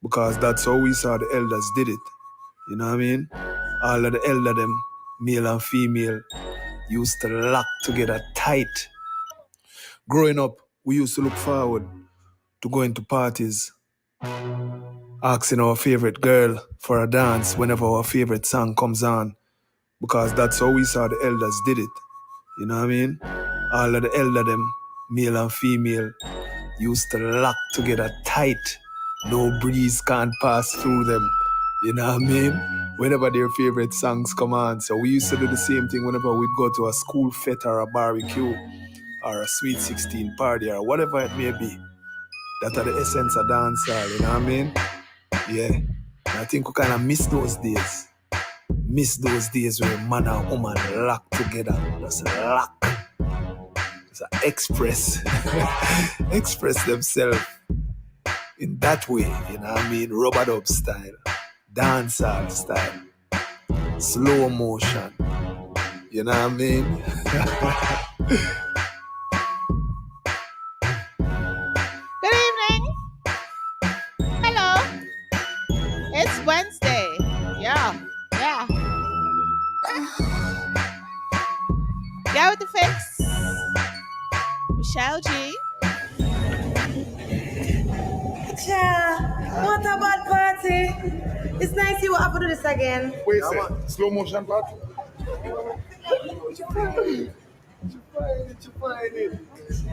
because that's how we saw the elders did it. You know what I mean? All of the elder them, male and female, used to lock together tight. Growing up, we used to look forward to going to parties, asking our favorite girl for a dance whenever our favorite song comes on, because that's how we saw the elders did it. You know what I mean? All of the elder them, male and female, used to lock together tight. No breeze can't pass through them. You know what I mean? Whenever their favorite songs come on. So we used to do the same thing whenever we'd go to a school fete or a barbecue or a Sweet 16 party or whatever it may be. That are the essence of dancehall, you know what I mean? Yeah. And I think we kind of miss those days. Miss those days where man and woman lock together. Just lock. Just express. Express themselves in that way, you know what I mean? Rubber dub style. Dancehall style. Slow motion. You know what I mean? Good evening. Hello. It's Wednesday. Yeah. Get with the fix. Michelle G. Yeah, what a bad party. It's nice you will have to do this again. Wait a second. Slow motion part? Did you find it?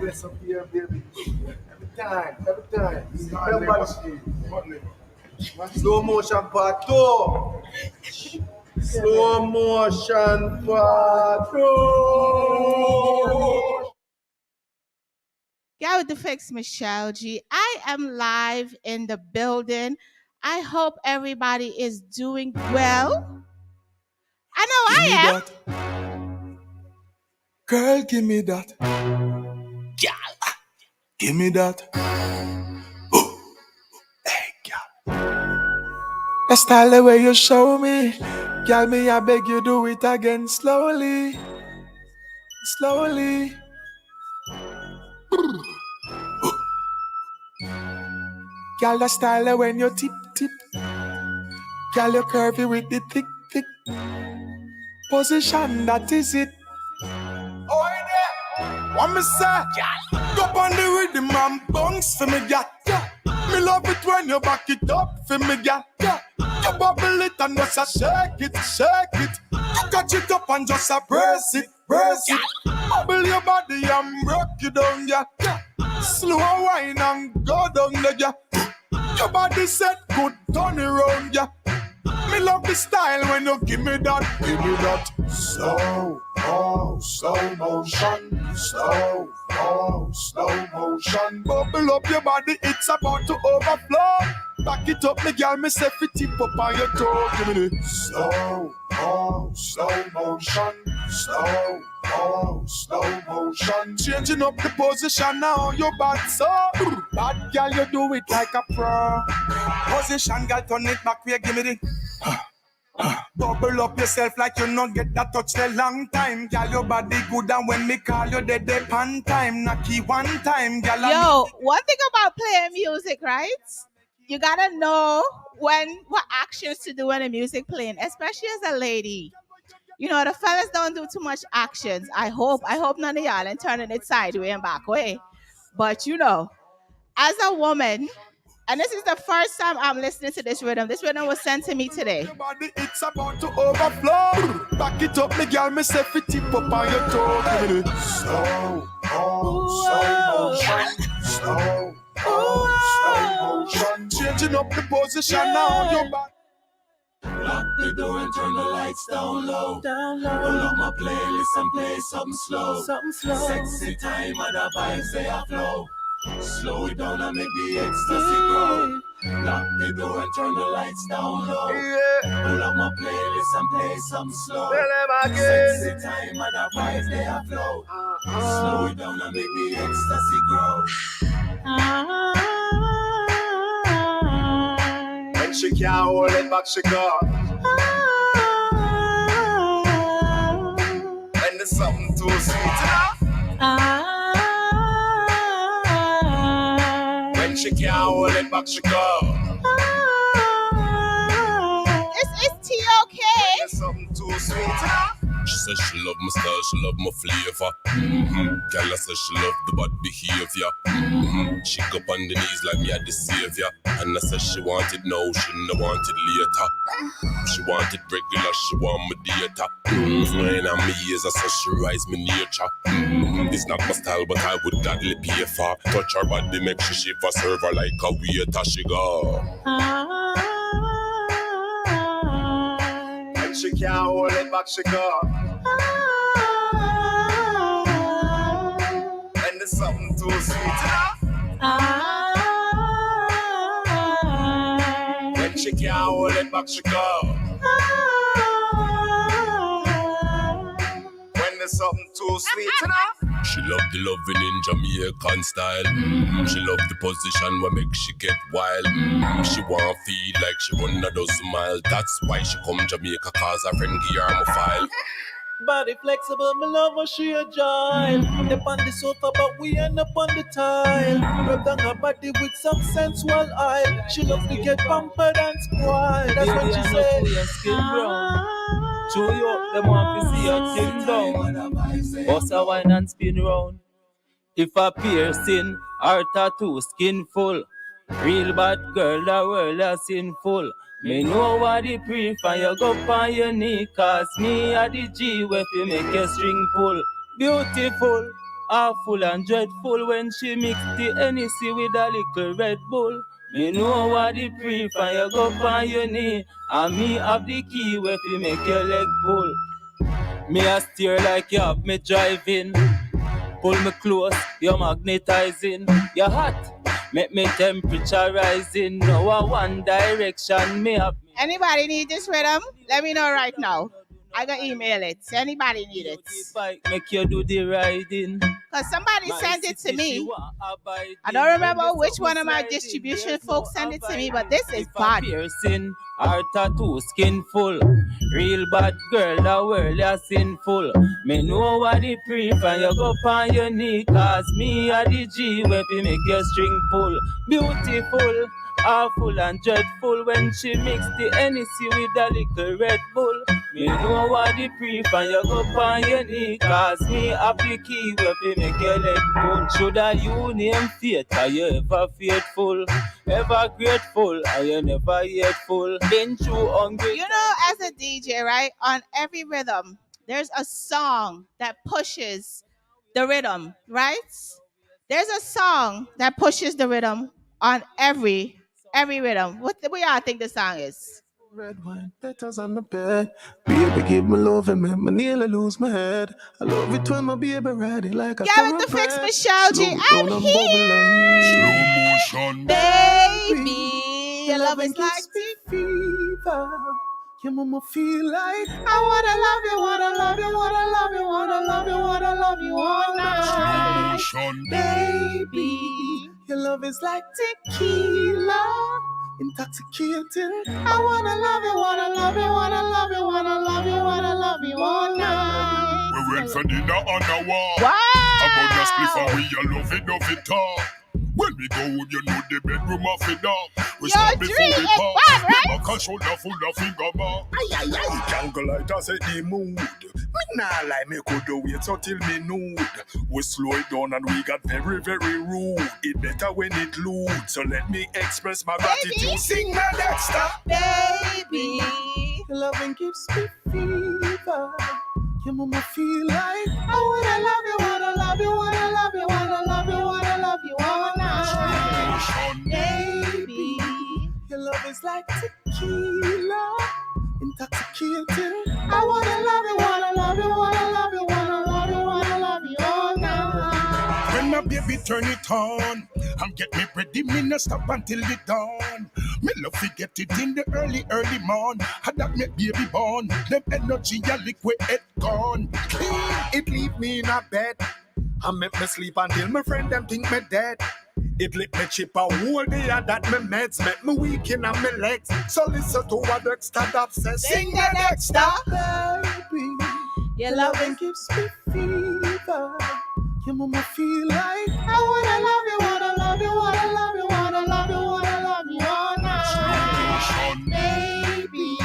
Yes, up here, baby. Every time. Slow motion part 2. Slow motion part 2. Get with the fix, Michelle G. I am live in the building. I hope everybody is doing well. I know I am. That. Girl, give me that. Girl, give me that. Hey, girl. The style the way you show me. Girl, me, I beg you do it again slowly. Slowly. Girl, the style the when you tip. Girl, you curvy with the thick position, that is it. Oh, yeah. What me say? Go on the rhythm and bounce for me, girl. Me love it when you back it up for me, girl. You bubble it and just shake it. You catch it up and just brace it. Bubble your body and break it down, girl. Slow wine and go down there, girl. Your body set good, turn around, yeah. Me love the style when you give me that. Slow motion. Slow motion. Bubble up your body, it's about to overflow. Back it up, me girl, me say fit tip up on your toe. Give me the slow motion. Slow motion. Changing up the position now, your bad so. Bad girl, you do it like a pro. Position, girl, turn it back, we give me the. Bubble up yourself like you not get that touch a long time. Girl, your body good and when me call you dead pan time. Knocky one time, girl. Yo, one thing about playing music, right? You gotta know what actions to do when the music playing, especially as a lady. You know, the fellas don't do too much actions. I hope none of y'all and turning it sideways and back way. But you know, as a woman, and this is the first time I'm listening to this rhythm. This rhythm was sent to me today. It's about to overflow. Back it up, me girl, me say fit tip up on your toe. Slow motion. Changing up the position now, your back. Lock the door and turn the lights down low. Pull up my playlist and play something slow. Sexy time and the vibes they are flow. Slow it down and make the ecstasy grow. Lock the door and turn the lights down low. Pull up my playlist and play something slow. Sexy time and the vibes they are flow. Slow it down and make the ecstasy grow. When she can't hold it back, she go. When there's something too sweet enough. When she can't hold it back, she go. me something too sweet. She said she love my style, she love my flavor. Girl, I said she love the bad behavior. She go up on the knees like me at the savior. And I said she wanted now, she no wanted later. She wanted regular, she want my data. And I'm me years, I said she rise me nature. It's not my style, but I would gladly pay for. Touch her body, make she shiver, serve her like a waiter. She go. And she can't hold it back, she go. And there's something too sweet enough. When she can't hold it back, she go. When there's something too sweet enough. She love the loving in Jamaican style. She love the position where make she get wild. She want feel like she run a dozen mile. That's why she come Jamaica, cause her friend give her my file. Body flexible, me love her, she agile. Up on the sofa, but we end up on the tile. Rub down her body with some sensual oil. She loves to get pampered and spoiled. That's what she said. Your skin brown. Show you up, them want to see your skin down. Bust a wine and spin round. If a piercing or tattoo, skin full. Real bad girl, the world is sinful. Me know what the pre for you go on your knee. Cause me a the G where you make your string pull. Beautiful, awful and dreadful. When she mix the Hennessy with a little Red Bull. Me know what the pre for you go on your knee. And me have the key where you make your leg pull. Me a steer like you have me driving. Pull me close, you're magnetizing. You're hot, make me temperature rising. No one direction, me up. Anybody need this rhythm? Let me know right now. I can email it. Anybody need it? Make you do the riding. Because somebody sent it to me. I don't remember which one of my distribution folks sent it to me, but this is bad. Piercing, our tattoo, skin full. Real bad girl, the world is sinful. Me know what the brief and you go on your knee. Cause me a the G where we make your string pull. Beautiful, awful and dreadful. When she mix the Hennessy with a little Red Bull. Me know what the brief and you go on your knee. Cause me have the key where we make your leg pull. Should I you name fate? Are you ever faithful? Ever grateful? Are you never yet full? Been too hungry. You know, as a DJ, right? On every rhythm, there's a song that pushes the rhythm, right? There's a song that pushes the rhythm on every rhythm. What y'all think the song is? Red wine, letters on the bed. Baby, give me love and make me nearly lose my head. I love it when my baby riding like a Get it to fix Michelleg. I'm here. Slow motion, baby. Your love is like fever. Your mama feel like I wanna love you, wanna love you, wanna love you, wanna love you, wanna love you all night. slow motion, Baby, your love is like tequila, intoxicating. I wanna love you, wanna love you, wanna love you, wanna love you, wanna love you all night. We went for dinner on the wall. Wow! About the spliff and we a love it all. When we go home, you know the bedroom of it all. We Your start before dream we is part. bad, right? Back and shoulder full of finger bar. Aye. Jungle light I set the mood. Me nah lie, me could do wait until me nude. We slow it down and we got very, very rude. It better when it lewd. So let me express my gratitude. Sing my Dexter. Baby, Your loving gives me fever. Your mama feel like I wanna love you, wanna love you, wanna love you, wanna love you, wanna love you all night. Baby, your love is like tequila, intoxicating. I wanna love you, wanna love you, wanna love you, wanna love you, wanna love you all night. When my baby turn it on and get me ready, me no stop until the dawn. Me love to get it in the early morn. Had that make baby born. Them energy a liquid it gone. Clean, it leave me in a bed. I make me sleep until my friend them think me dead. It lick me chip a whole day that me meds make me weak in my legs. So listen to what Dexter that says. Sing the Dexter, baby. Your loving gives me fever. Your mama feel like I wanna love you, wanna love you, wanna love you, wanna love you, wanna love you all night. Baby,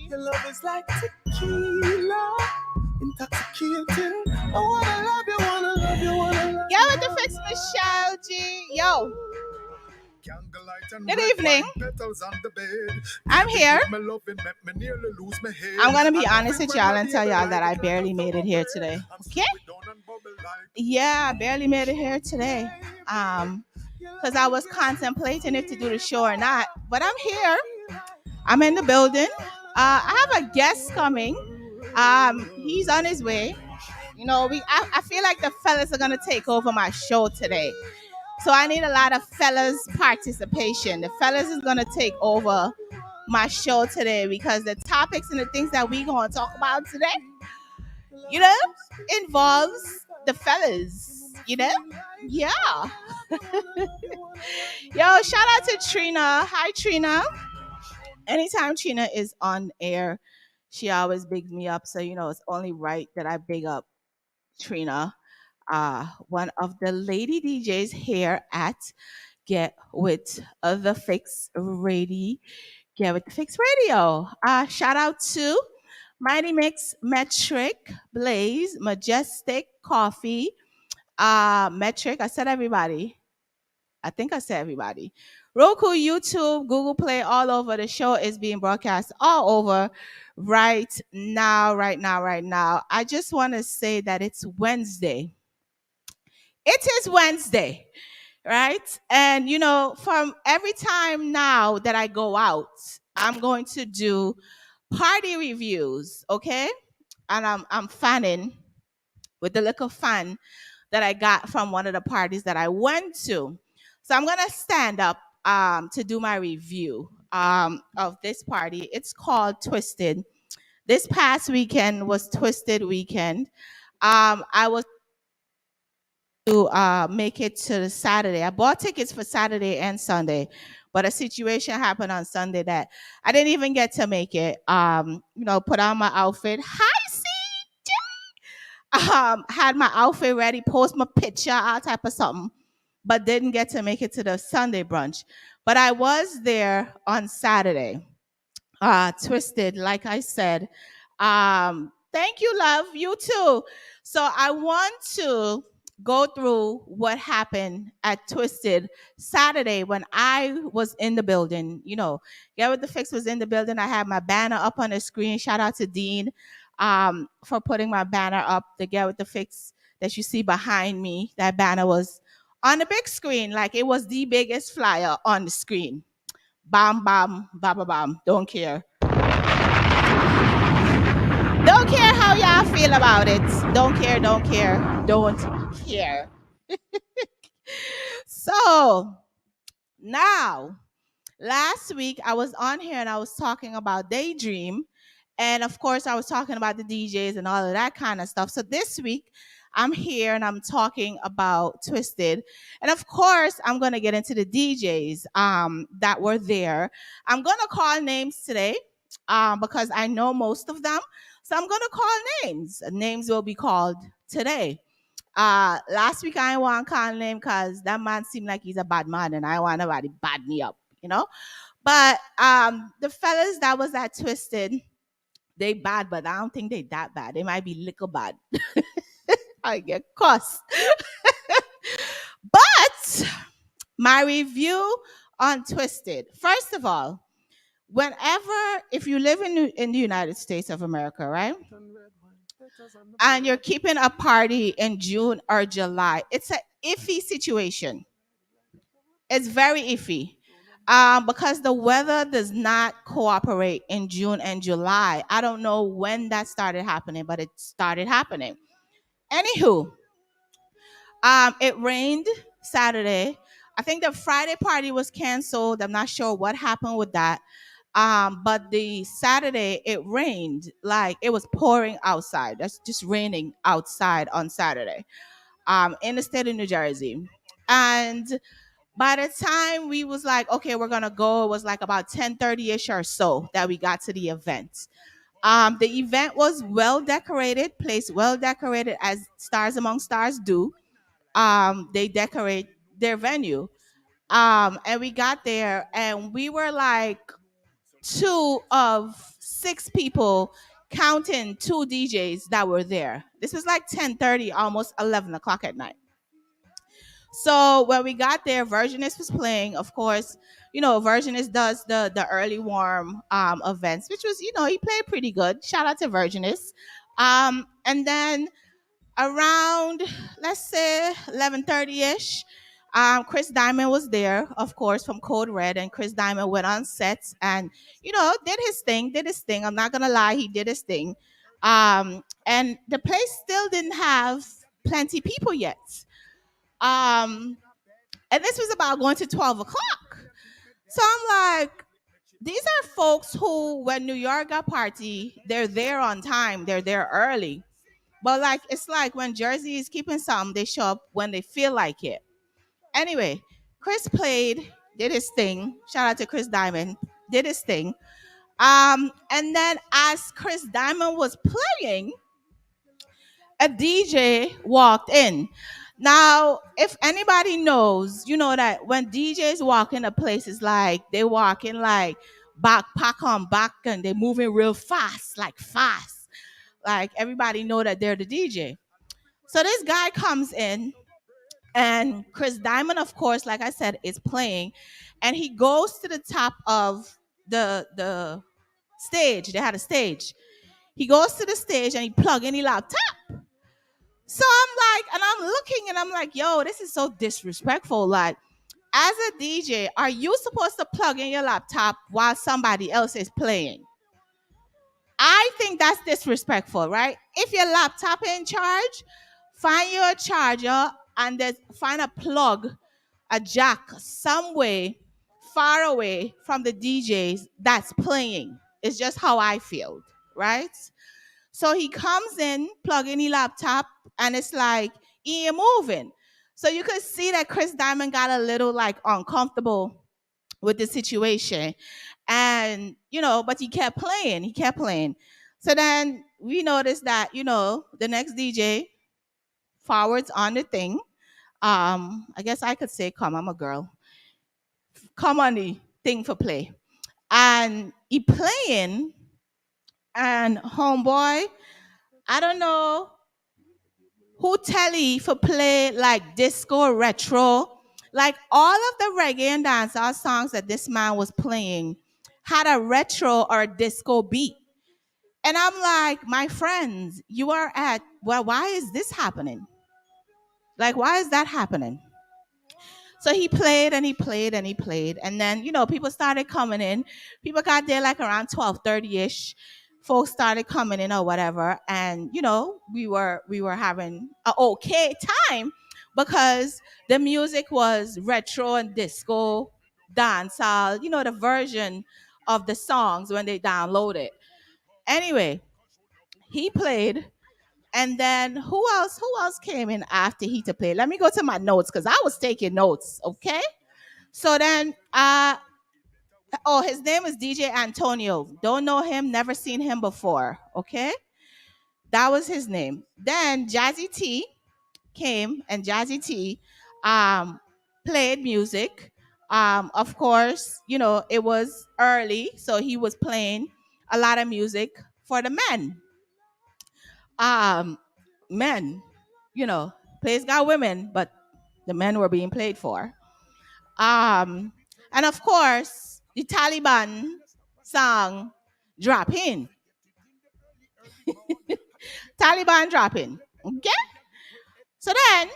your love is like like tequila, intoxicating. I wanna love you, wanna love you, wanna love Yo, you. with the fix, Michelle G. Yo, Candlelight and good red evening. wine petals on the bed. I'm Baby, here. give me loving, make me nearly lose my head. I'm gonna be I love honest it with when y'all my and tell baby y'all ride that it I like barely a made it here today. and Okay? slow it down and bubble like Yeah, I barely made it here today. Because I was contemplating if to do the show or not. But I'm here. I'm in the building. I have a guest coming. He's on his way. You know, I feel like the fellas are gonna take over my show today. So I need a lot of fellas participation. The fellas is gonna take over my show today because the topics and the things that we gonna talk about today, you know, involves the fellas. You know, yeah. Yo, shout out to Trina. Hi, Trina. Anytime Trina is on air, she always bigs me up. So you know, it's only right that I big up Trina, one of the lady DJs here at Get with the Fix Radio. Get with the Fix Radio. Shout out to Mighty Mix, Metric, Blaze, Majestic, Coffee, Metric. I said everybody. I think I said everybody. Roku, YouTube, Google Play, all over. The show is being broadcast all over right now, right now, right now. I just want to say that it's Wednesday. It is Wednesday, right? And you know, from every time now that I go out, I'm going to do party reviews, okay? And I'm fanning with the little fan that I got from one of the parties that I went to. So I'm gonna stand up to do my review of this party. It's called Twisted. This past weekend was Twisted weekend. I was to make it to the Saturday. I bought tickets for Saturday and Sunday, but a situation happened on Sunday that I didn't even get to make it. You know, put on my outfit. Hi, CJ. Had my outfit ready, post my picture, all type of something, but didn't get to make it to the Sunday brunch. But I was there on Saturday. Twisted, like I said. Thank you, love. You too. So I want to go through what happened at Twisted Saturday when I was in the building. You know, Get With The Fix was in the building. I had my banner up on the screen. Shout out to Dean for putting my banner up, the Get With The Fix that you see behind me. That banner was on the big screen, like it was the biggest flyer on the screen. Bam, bam, bam, bam, bam. Don't care. Don't care how y'all feel about it. Don't care, don't care, don't care. So now, last week I was on here and I was talking about Daydream. And of course, I was talking about the DJs and all of that kind of stuff. So this week, I'm here and I'm talking about Twisted. And of course, I'm going to get into the DJs that were there. I'm going to call names today because I know most of them. So I'm going to call names. Names will be called today. Last week I didn't want to call name because that man seemed like he's a bad man and I want nobody bad me up, you know? But the fellas that was at Twisted, they bad, but I don't think they that bad. They might be little bad. I get cussed. But my review on Twisted. First of all, whenever, if you live in the United States of America, right? And you're keeping a party in June or July, it's an iffy situation. It's very iffy. Because the weather does not cooperate in June and July. I don't know when that started happening, but it started happening. Anywho, it rained Saturday. I think the Friday party was canceled. I'm not sure what happened with that. But the Saturday it rained, like it was pouring outside. That's just raining outside on Saturday. In the state of New Jersey. And by the time we was like, okay, we're gonna go, it was like about 10:30ish or so that we got to the event. The event was well decorated, placed well decorated as Stars Among Stars do. They decorate their venue. And we got there and we were like two of 6 people, counting 2 DJs that were there. This was like 10:30, almost 11 o'clock at night. So when we got there, Virginist was playing. Of course, Virginist does the early warm events, which was, he played pretty good. Shout out to Virginist. And then around, let's say, 11:30ish, Chris Diamond was there, of course, from Code Red, and Chris Diamond went on set and did his thing. I'm not gonna lie, he did his thing. And the place still didn't have plenty people yet. Um, and this was about going to 12 o'clock. So I'm like, these are folks who, when New York got party, they're there on time, they're there early. But like, it's like when Jersey is keeping some, they show up when they feel like it. Anyway, Chris played, did his thing. Shout out to Chris Diamond, did his thing. And then as Chris Diamond was playing, a DJ walked in. Now, if anybody knows, you know that when DJs walk into places, like they walk in like backpack on back and they're moving real fast, like fast. Like everybody know that they're the DJ. So this guy comes in, and Chris Diamond, of course, like I said, is playing, and he goes to the top of the stage. They had a stage. He goes to the stage and he plug in his laptop. So I'm like, and I'm looking and I'm like, yo, this is so disrespectful. Like, as a DJ, are you supposed to plug in your laptop while somebody else is playing? I think that's disrespectful, right? If your laptop in charge, find your charger and then find a plug, a jack somewhere far away from the DJs that's playing. It's just how I feel, right? So he comes in, plug in his laptop, and it's like he ain't moving. So you could see that Chris Diamond got a little like uncomfortable with the situation. And, but he kept playing. He kept playing. So then we noticed that, the next DJ forwards on the thing. I guess I could say, come, I'm a girl. Come on the thing for play. And he playing, and homeboy, I don't know who tell he for play like disco retro. Like all of the reggae and dancehall songs that this man was playing had a retro or a disco beat. And I'm like, my friends, you are at, well, why is this happening? Like, why is that happening? So he played and he played and he played. And then, people started coming in. People got there like around 12:30ish. Folks started coming in or whatever. And, we were having an okay time because the music was retro and disco, dancehall, the version of the songs when they download it. Anyway, he played. And then who else came in after he to play? Let me go to my notes because I was taking notes, okay? So then his name is DJ Antonio. Don't know him, never seen him before, okay? That was his name. Then Jazzy T came, and Jazzy T played music. Of course, it was early, so he was playing a lot of music for the men. Um, Men, plays got women, but the men were being played for. Um, and of course, the Taliban song Drop In. Taliban Drop In. Okay? So then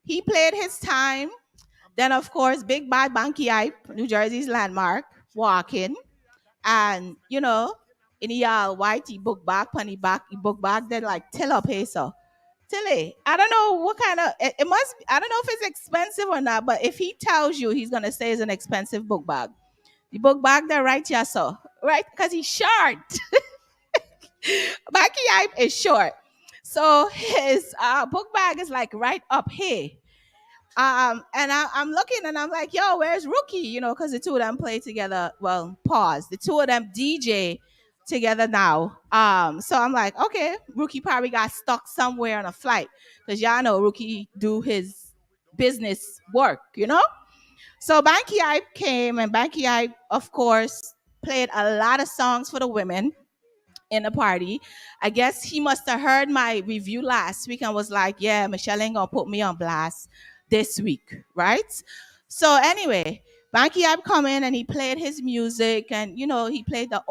he played his time. Then, of course, Big Bad Banky Ipe, New Jersey's landmark, walking. And, in the white, he book back, punny back, he book back, then like, tell up, hey, so. Tilly, I don't know what kind of it must. I don't know if it's expensive or not, but if he tells you, he's gonna say it's an expensive book bag. The book bag there, right? Yeah, so right, because he's short. Bucky Ipe is short, so his book bag is like right up here. And I'm looking and I'm like, yo, where's Rookie? Because the two of them play together. Well, pause. The two of them DJ together now. So I'm like, okay, Rookie probably got stuck somewhere on a flight because y'all know Rookie do his business work. So Banky Ipe came, and Banky Ipe, of course, played a lot of songs for the women in the party. I guess he must have heard my review last week and was like, yeah, Michelle ain't gonna put me on blast this week, right? So anyway, Banky Ab come in and he played his music, and he played the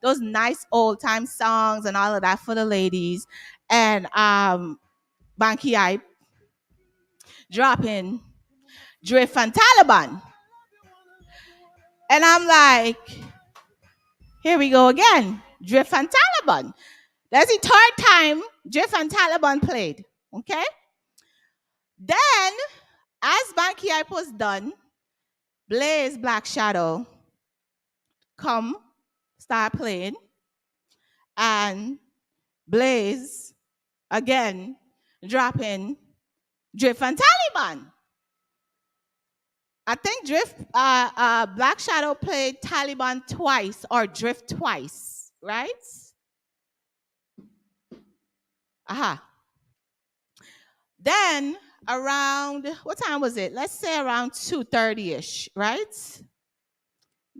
those nice old time songs and all of that for the ladies. And Banky Ab dropping Drift and Taliban. And I'm like, here we go again. Drift and Taliban. That's the third time Drift and Taliban played. Okay? Then, as Banky Hype was done, Blaze Black Shadow come, start playing, and Blaze again dropping Drift and Taliban. I think Black Shadow played Taliban twice or Drift twice, right? Aha. Then around, what time was it? Let's say around 2:30-ish, right?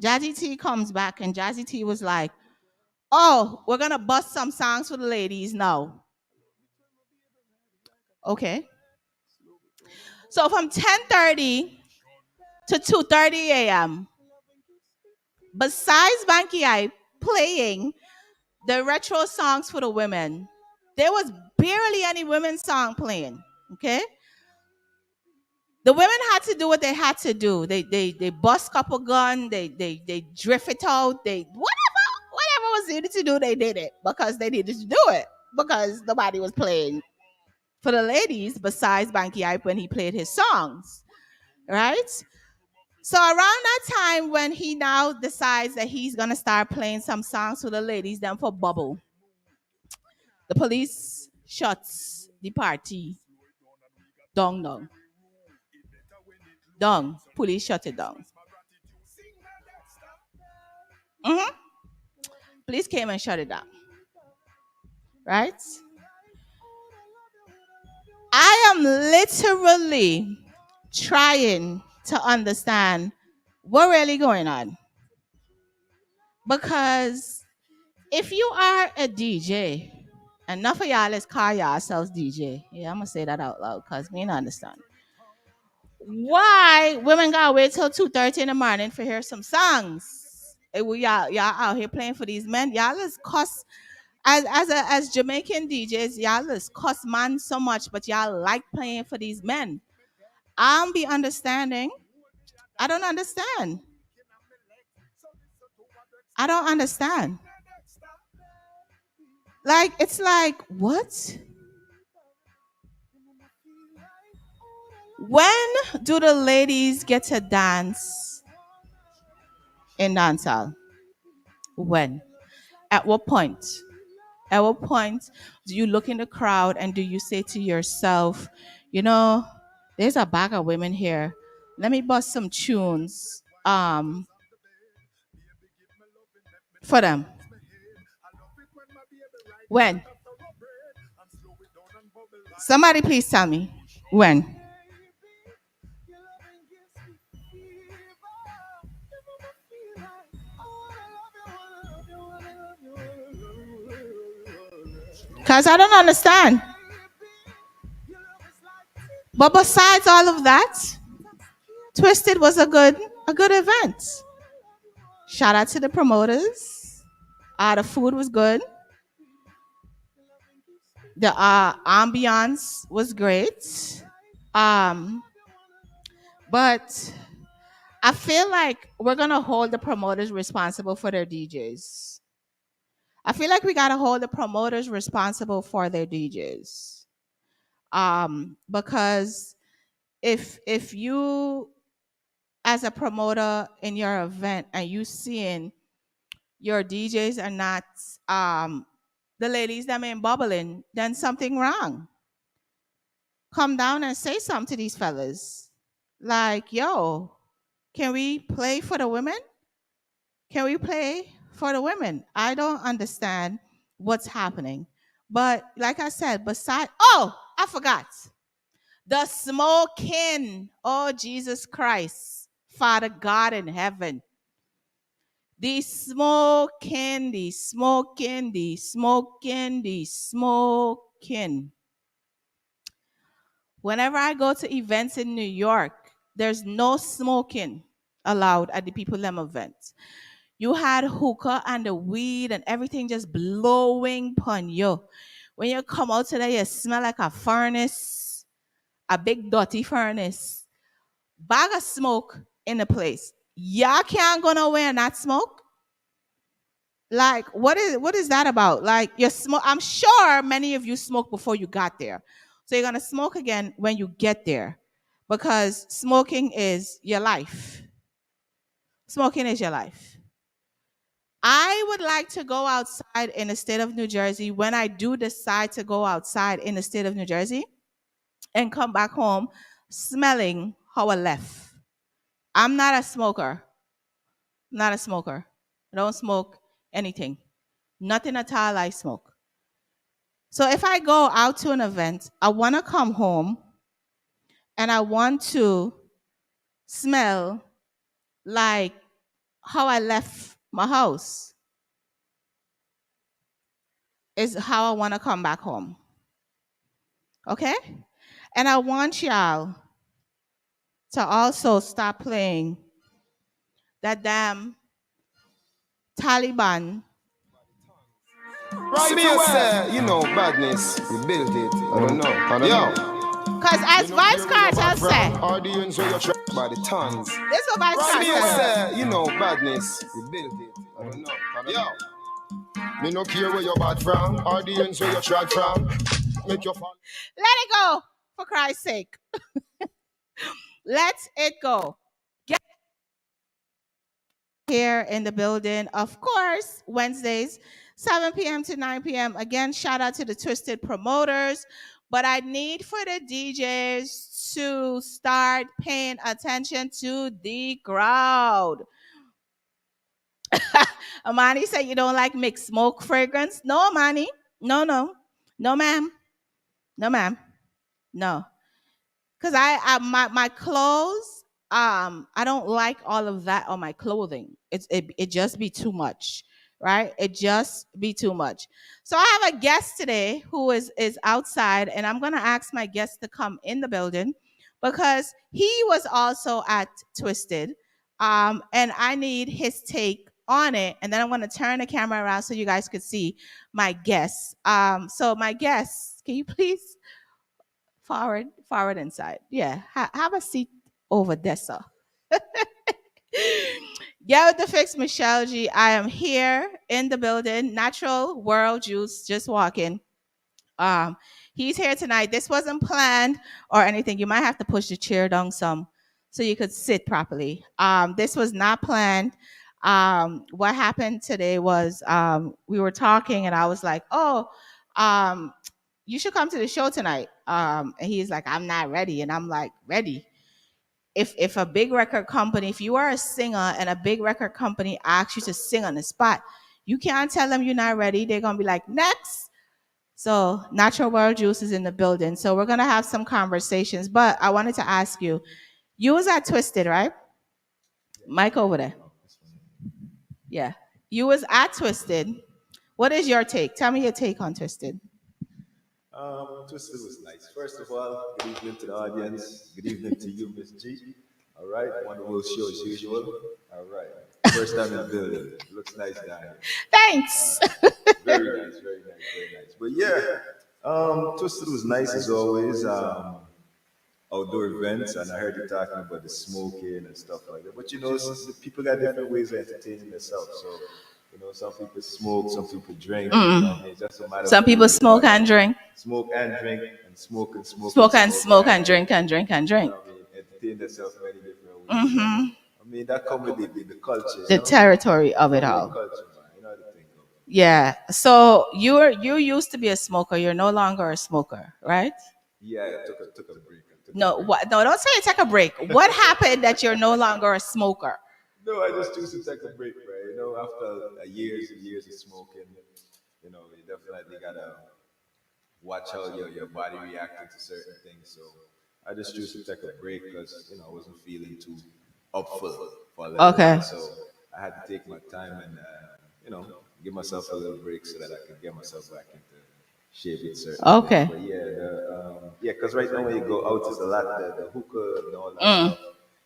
Jazzy T comes back and Jazzy T was like, oh, we're going to bust some songs for the ladies now. Okay. So from 10:30 to 2:30 a.m., besides Banky Eye playing the retro songs for the women, there was barely any women's song playing. Okay. The women had to do what they had to do. They bust couple gun, they drift it out, they whatever was needed to do, they did it because they needed to do it because nobody was playing for the ladies besides Banky Ipe when he played his songs, right? So around that time when he now decides that he's gonna start playing some songs for the ladies, then for Bubble, the police shuts the party down. Down. Police shut it down. Mm-hmm. Police came and shut it down. Right? I am literally trying to understand what's really going on. Because if you are a DJ, enough of y'all let's call yourselves DJ. Yeah, I'm gonna say that out loud because me not understand. Why women gotta wait till 2:30 in the morning for hear some songs? Y'all out here playing for these men. Y'all let's cuss as Jamaican DJs, y'all let's cuss man so much, but y'all like playing for these men. I'll be understanding. I don't understand. I don't understand. Like, it's like, what? When do the ladies get to dance in dancehall? When? At what point? At what point do you look in the crowd and do you say to yourself, there's a bag of women here. Let me bust some tunes for them. When? Somebody please tell me. When? Because I don't understand. But besides all of that, Twisted was a good event. Shout out to the promoters. The food was good. The ambiance was great. But I feel like we're gonna hold the promoters responsible for their DJs. I feel like we gotta hold the promoters responsible for their DJs. Because if you as a promoter in your event and you seeing your DJs are not the ladies that ain't bubbling, then something wrong. Come down and say something to these fellas. Like, yo, can we play for the women? Can we play for the women? I don't understand what's happening. But like I said, I forgot. The smoking. Oh, Jesus Christ. Father God in heaven. The smoking, the smoking, the smoking, the smoking. Whenever I go to events in New York, there's no smoking allowed at the People Them events. You had hookah and the weed and everything just blowing upon you. When you come out today, you smell like a furnace, a big dirty furnace. Bag of smoke in the place. Y'all can't go nowhere and not smoke. Like, what is that about? Like, you smoke. I'm sure many of you smoked before you got there, so you're gonna smoke again when you get there, because smoking is your life. Smoking is your life. I would like to go outside in the state of New Jersey when I do decide to go outside in the state of New Jersey and come back home smelling how I left. I'm not a smoker. Not a smoker. I don't smoke anything. Nothing at all I smoke. So if I go out to an event, I want to come home and I want to smell like how I left my house, is how I want to come back home. Okay? And I want y'all to also stop playing that damn Taliban. Right away. You know, badness, we built it. I don't know. Yo. Because as Vice Cartel said, Audience where you track by the tons. this is what Vice Cartel said. You know, badness, we built it. I don't know. Yo. Me no care where you bad from. Audience where you track from. Make your fall. Let it go, for Christ's sake. Let it go. Get here in the building, of course, Wednesdays, 7 p.m. to 9 p.m. Again, shout out to the Twisted promoters. But I need for the DJs to start paying attention to the crowd. Amani said you don't like mixed smoke fragrance. No, Amani. No, no. No, ma'am. No, ma'am. No. Because my clothes, I don't like all of that on my clothing. It just be too much, right? It just be too much. So I have a guest today who is outside, and I'm gonna ask my guest to come in the building because he was also at Twisted, and I need his take on it. And then I'm gonna turn the camera around so you guys could see my guest. So my guest, can you please forward inside. Yeah, have a seat over there, sir. Yeah, with the fix, Michelleg. I am here in the building. Natural World Juice, just walking. He's here tonight. This wasn't planned or anything. You might have to push the chair down some so you could sit properly. This was not planned. What happened today was we were talking, and I was like, "Oh, you should come to the show tonight." And he's like, "I'm not ready," and I'm like, "Ready." If a big record company, if you are a singer and a big record company asks you to sing on the spot, you can't tell them you're not ready. They're gonna be like, "Next." So Natural World Juice is in the building. So we're gonna have some conversations. But I wanted to ask you, you was at Twisted, right? Mike over there. Yeah. You was at Twisted. What is your take? Tell me your take on Twisted. Twisted was nice. First of all, good evening to the audience. Good evening to you, Miss G. All right, wonderful show as usual. All right, first time in the building. Looks nice down here. Thanks. Very nice, very nice, very nice. But yeah, Twisted was nice as always. Outdoor events, and I heard you talking about the smoking and stuff like that. But you know, people got different ways of entertaining themselves. So, you know, some people smoke, some people drink. You know what I mean? It's just a matter Some of people smoke and drink. smoke and drink, and smoke and smoke. Smoke and smoke and drink and drink and drink. You know what I mean? Entertain themselves many different ways. So, I mean, that comes with the culture. The you know? territory of it The all. culture, man. You know how to think of it. Yeah. So you used to be a smoker. You're no longer a smoker, right? Yeah, I took a break. No, what? No, don't say take a break. What happened that you're no longer a smoker? No, I just choose to take a break, right? You know, after years and years of smoking, you know, you definitely gotta watch how your body reacting to certain things. So I just choose to take a break because you know I wasn't feeling too up for a little Okay. while. So I had to take my time and you know, give myself a little break so that I could get myself back into shape with certain things. Okay. But yeah, yeah, because right now when you go out, it's a lot the hookah and all that stuff.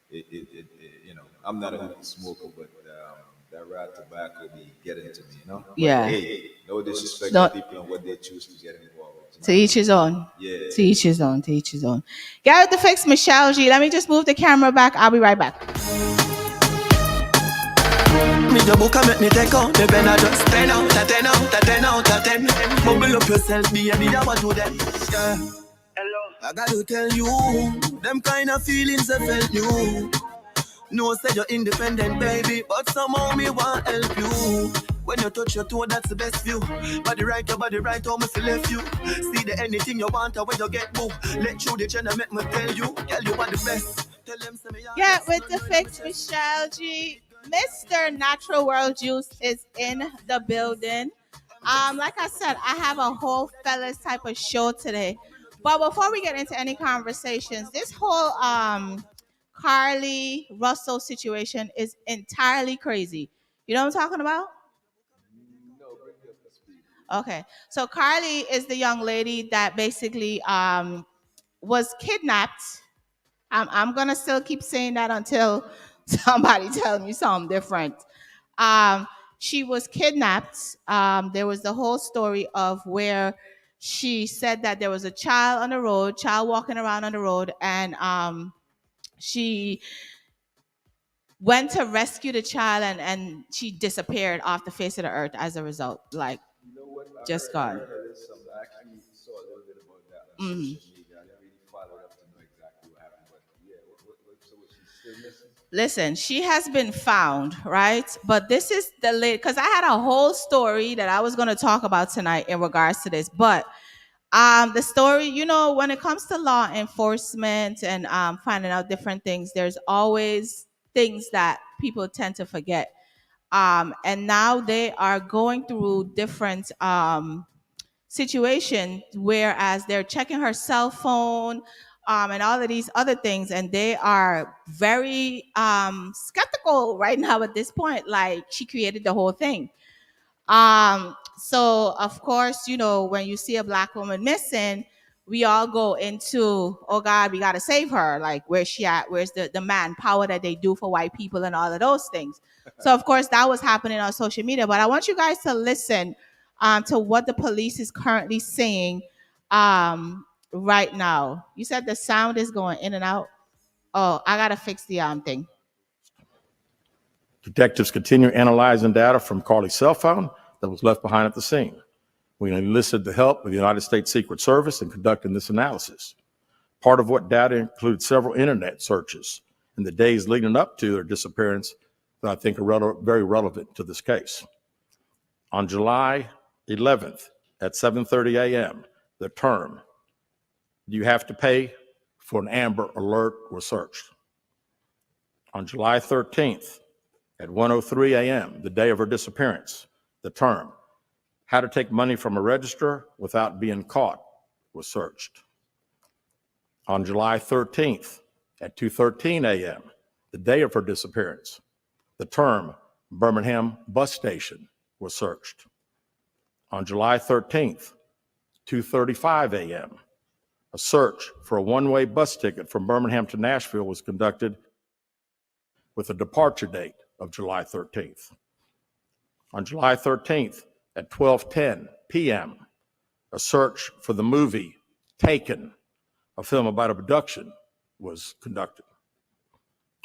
You know, I'm not a hookah smoker, but that rat tobacco be getting to me, you know. But Yeah. hey, no disrespect to Don't, people and what they choose to get involved with. You to know what I each mean? his own. Yeah. To each his own. To each his own. Get with the fix, Michelle G. Let me just move the camera back. I'll be right back. Me your book and make me take out the pen. I just 10 out of 10 out of 10 out of 10. Bubble up yourself, baby, I want to them. Yeah. I gotta tell you, them kind of feelings I felt you. No, say you're independent, baby, but somehow me want help you. When you touch your toe, that's the best view. Body right, your body right, how me feel left you. See the anything you want, or when you get boo. Let you the channel make me tell you are the best. Tell them say me Get with the fix, Michelle G. Mr. Natural World Juice is in the building. Like I said, I have a whole fellas type of show today. But before we get into any conversations, this whole Carly Russell situation is entirely crazy. You know what I'm talking about? Okay. So Carly is the young lady that basically was kidnapped. I'm gonna still keep saying that until somebody tells me something different. Um, she was kidnapped. There was the whole story of where she said that there was a child on the road, child walking around on the road, and she went to rescue the child, and she disappeared off the face of the earth as a result. Like, You know what? just I gone. heard a little something. I actually saw a little bit about that on social media. I didn't really follow it up to know exactly what happened, but yeah, so was she still missing? Listen, she has been found, right? But this is the late, because I had a whole story that I was going to talk about tonight in regards to this. But the story, you know, when it comes to law enforcement and finding out different things, there's always things that people tend to forget. And now they are going through different situation, whereas they're checking her cell phone and all of these other things, and they are very skeptical right now at this point, like she created the whole thing. So of course, you know, when you see a black woman missing, we all go into, oh God, we gotta save her. Like, where's she at? Where's the manpower that they do for white people and all of those things? So of course that was happening on social media. But I want you guys to listen to what the police is currently saying right now. You said the sound is going in and out. Oh, I gotta fix the thing. Detectives continue analyzing data from Carly's cell phone that was left behind at the scene. We enlisted the help of the United States Secret Service in conducting this analysis. Part of what data includes several internet searches in the days leading up to their disappearance that I think are very relevant to this case. On July 11th at 7:30 a.m., the term, "Do you have to pay for an Amber Alert?" was searched. On July 13th at 1:03 a.m., the day of her disappearance, the term, "How to take money from a register without being caught," was searched. On July 13th at 2:13 a.m., the day of her disappearance, the term Birmingham bus station was searched. On July 13th, 2:35 a.m., a search for a one-way bus ticket from Birmingham to Nashville was conducted with a departure date of July 13th. On July 13th at 12:10 p.m., a search for the movie Taken, a film about abduction, was conducted.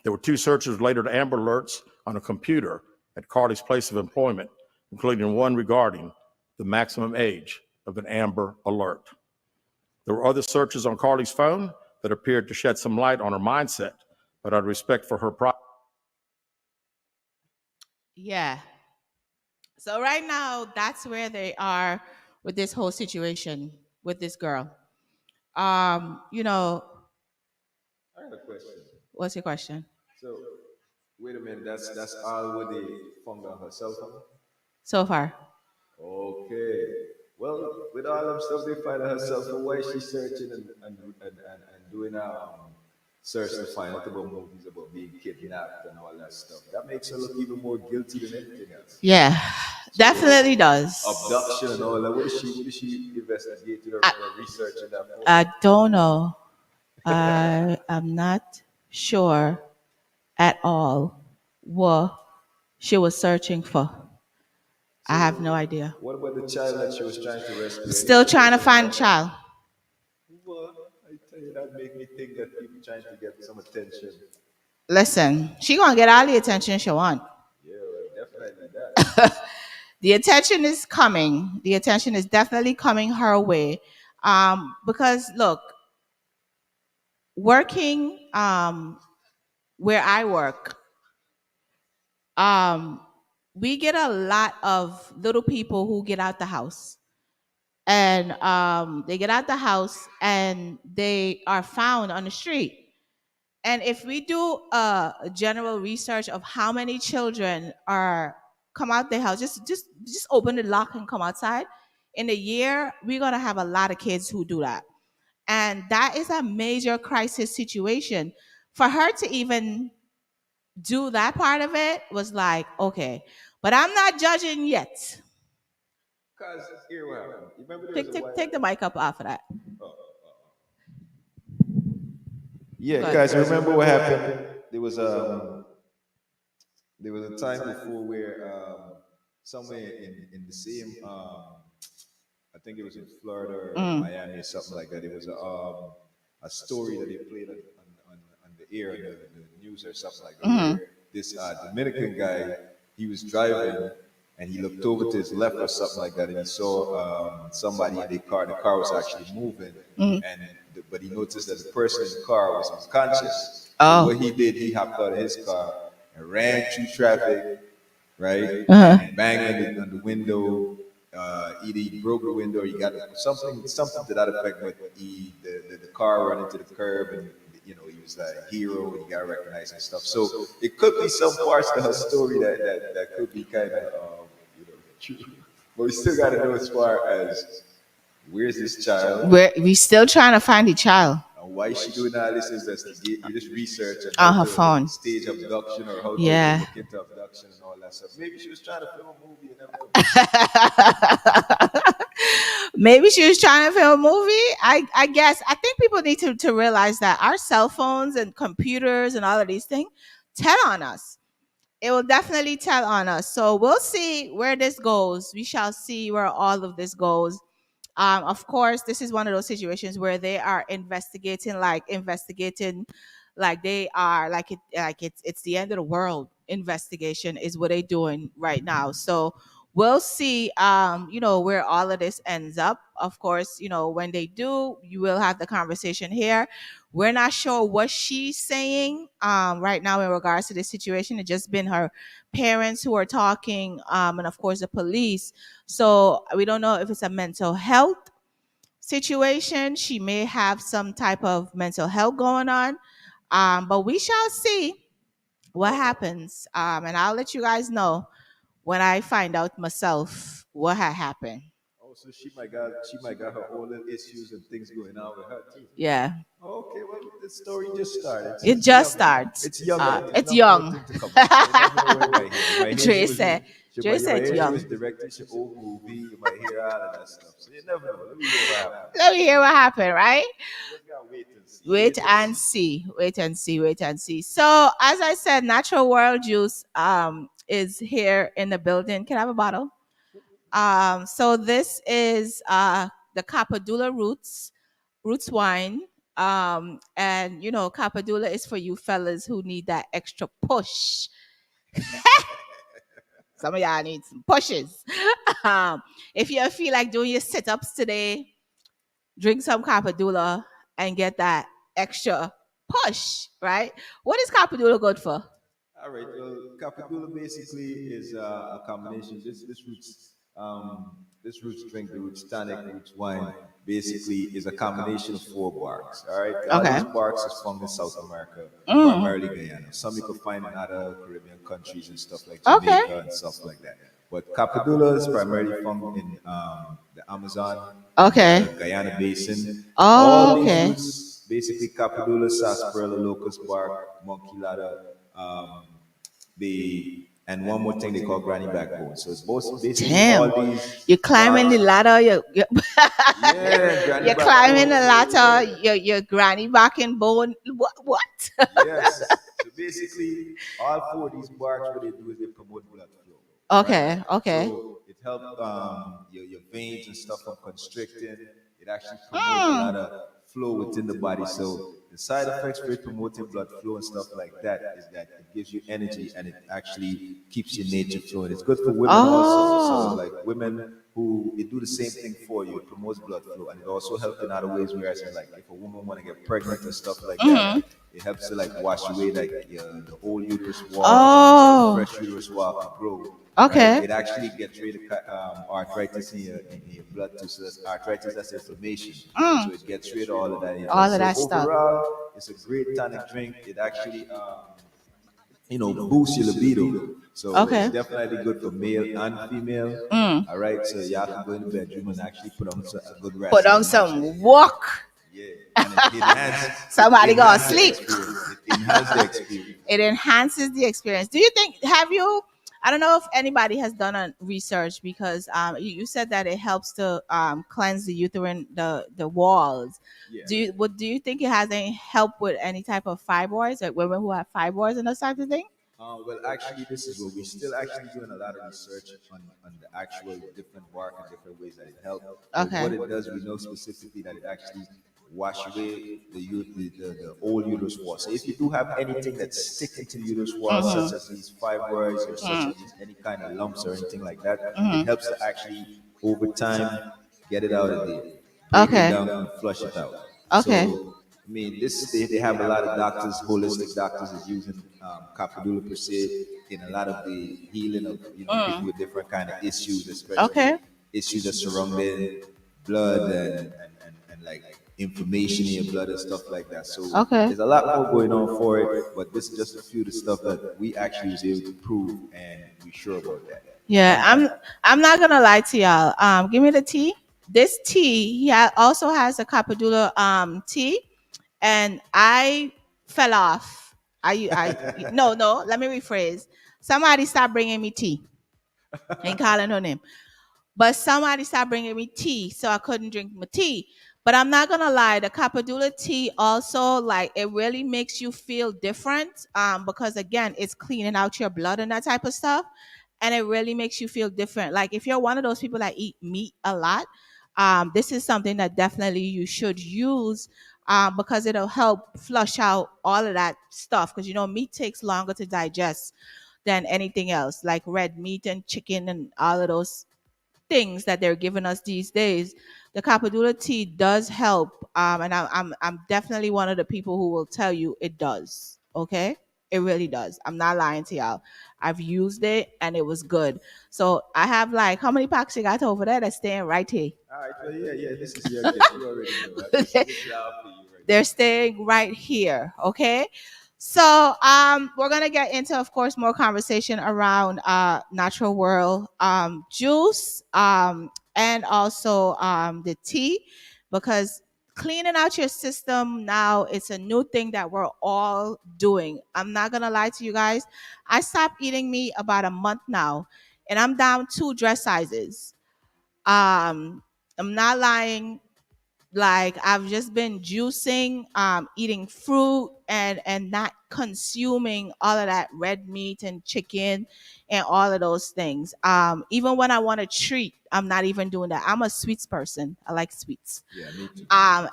There were two searches related to Amber Alerts on a computer at Carly's place of employment, including one regarding the maximum age of an Amber Alert. There were other searches on Carly's phone that appeared to shed some light on her mindset, but out of respect for her privacy. Yeah. So right now, that's where they are with this whole situation with this girl. You know, I got a question. what's your question? So wait a minute, that's all what they found on her cell phone? So far. Okay. Well, with all them stuff they find on her cell phone, why is she searching and doing search to find out about movies about being kidnapped and all that stuff. That makes her look even more guilty than anything else. Yeah, definitely does. Abduction and all that. What is she investigating or researching that for? I don't know. I'm not sure at all what she was searching for. I have no idea. What about the child that she was trying to rescue? Still trying to find the child. Well, I tell you, that make me think that people trying to get some attention. Listen, she gonna get all the attention she want. Yeah, well, definitely that. The attention is coming. The attention is definitely coming her way. Because look, working where I work, we get a lot of little people who get out the house. And they get out the house and they are found on the street. And if we do a general research of how many children are come out their house, just open the lock and come outside. In a year, we're gonna have a lot of kids who do that, and that is a major crisis situation. For her to even do that part of it was like okay, but I'm not judging yet. Because here what happened. You remember there Take, was a take, while. take the mic up off of that. Yeah, Go guys, ahead. remember what happened? There was a time before where somewhere in the same I think it was in Florida or Miami or something like that. It was a story that they played on the air, the news or something like that. Where this Dominican guy, he was driving and he looked over to his left or something like that, and he saw somebody in the car. The car was actually moving, but he noticed that the person in the car was unconscious. Oh. So what he did, he hopped out of his car and ran through traffic, right? Uh-huh. And banged on the window. Either he broke the window, or he got something to that effect. But the car ran into the curb, and he was like a hero, and he got recognized and stuff. So it could be some parts to her story that could be kind of true, but we still got to know as far as where's this child, We still trying to find the child. and why is she doing all this investigate, this research and On how her to phone. stage abduction or how to Yeah. look into abduction and all that stuff. Maybe she was trying to film a movie and everything. Maybe she was trying to film a movie. I guess I think people need to realize that our cell phones and computers and all of these things tell on us. It will definitely tell on us. So we'll see where this goes. We shall see where all of this goes. Of course, this is one of those situations where they are investigating, like they are like it's the end of the world. Investigation is what they're doing right now. So we'll see, where all of this ends up. Of course, when they do, you will have the conversation here. We're not sure what she's saying right now in regards to this situation. It's just been her parents who are talking, and of course the police. So we don't know if it's a mental health situation. She may have some type of mental health going on, but we shall see what happens. And I'll let you guys know when I find out myself what had happened. Also, she might got her own little issues and things going on with her too. Yeah, Okay, well, the story just started. it just starts. It's young. It's young. Dre said Dre it's young. She was directing your old movie. You might hear all of that stuff. So you never know. Let me hear what happened. Let me hear what happened, right? Just gotta wait and see. Wait and see. Wait and see. Wait and see. So as I said, Natural World Juice is here in the building. Can I have a bottle? So this is the Capadula Roots wine. And Capadula is for you fellas who need that extra push. Some of y'all need some pushes. If you feel like doing your sit-ups today, drink some Capadula and get that extra push, right? What is Capadula good for? All right. Well, Capadula basically is a combination. This roots drink, the roots tonic, roots wine, basically is a combination of 4 barks. All right. All Okay. these barks is found in South America, primarily Guyana. Some you can find in other Caribbean countries and stuff like Jamaica Okay. and stuff like that. But Capadula is primarily found in the Amazon, Okay. Guyana basin. Oh, All okay. these roots basically Cappadula, sarsaparilla, locust bark, monkey ladder, the and one more thing they call granny backbone. So it's both basically Damn. all these You're climbing the barks. ladder. Yeah, granny You're climbing backbone. the So ladder. yeah, Your granny back and bone. What? yes. So basically, all four of these barks, what they do is they promote blood flow, right? Okay. Okay. So it helps your veins and stuff from constricting. It actually promotes a Mm. lot of flow within the body. So the side effects for it promoting blood flow and stuff like that is that it gives you energy and it actually keeps your nature flowing. It's good for women also. So Oh. like women who it do the same thing for you. It promotes blood flow and it also helps in other ways. Whereas like if a woman want to get pregnant and stuff like that, it helps to like wash away like the old uterus wall, so the Oh. fresh uterus wall can grow. Right? Okay. It actually gets rid of arthritis in your blood too. So that's arthritis, that's inflammation. So it gets rid of all of that. All of So that stuff. overall, it's a great tonic drink. It actually boost your libido. So it's Okay. definitely good for male and female. All right, so y'all can go in the bedroom and actually put on a good rest. Put on some walk. Yeah, and it Somebody gonna enhance the sleep. experience. It enhances the experience. It enhances the experience. Do you think? Have you? I don't know if anybody has done a research because you said that it helps to cleanse the uterine the walls. Yeah. Do you think it has any help with any type of fibroids, like women who have fibroids and those types of thing? Well, actually, this is what we're still actually doing a lot of research on the actual different bark and different ways that it helps. But Okay. what it does, we know specifically that it actually wash away the old uterus wall. So if you do have anything that's sticking to the uterus wall, such as these fibroids or such as any kind of lumps or anything like that, it helps to actually over time get it out of there, break it Okay. down and flush it out. Okay. So I mean, they have a lot of doctors, holistic doctors, is using Cappadula per se in a lot of the healing of people with different kind of issues, especially Okay. issues that surrounding blood and like inflammation in your blood and stuff like that. So Okay. there's a lot more going on for it, but this is just a few of the stuff that we actually was able to prove, and we're sure about that. Yeah, I'm not gonna lie to y'all. Give me the tea. This tea, also has a Capadula tea, and I fell off. I no. Let me rephrase. Somebody stopped bringing me tea. Ain't calling her name. But somebody started bringing me tea, so I couldn't drink my tea. But I'm not gonna lie, the Capadula tea also like it really makes you feel different. Because again, it's cleaning out your blood and that type of stuff, and it really makes you feel different. Like if you're one of those people that eat meat a lot, this is something that definitely you should use. Because it'll help flush out all of that stuff. Because meat takes longer to digest than anything else, like red meat and chicken and all of those things that they're giving us these days. The Capadula tea does help, and I'm definitely one of the people who will tell you it does. Okay, it really does. I'm not lying to y'all. I've used it and it was good. So I have like how many packs you got over there that's staying right here? All right, well, yeah, this is your gift. You already know that. This is our for you right They're staying right here. Okay. So we're gonna get into, of course, more conversation around natural world juice and also the tea, because cleaning out your system now, it's a new thing that we're all doing. I'm not gonna lie to you guys. I stopped eating meat about a month now, and I'm down 2 dress sizes. I'm not lying. Like I've just been juicing, eating fruit, and not consuming all of that red meat and chicken and all of those things. Even when I want a treat, I'm not even doing that. I'm a sweets person. I like sweets. Yeah, me too.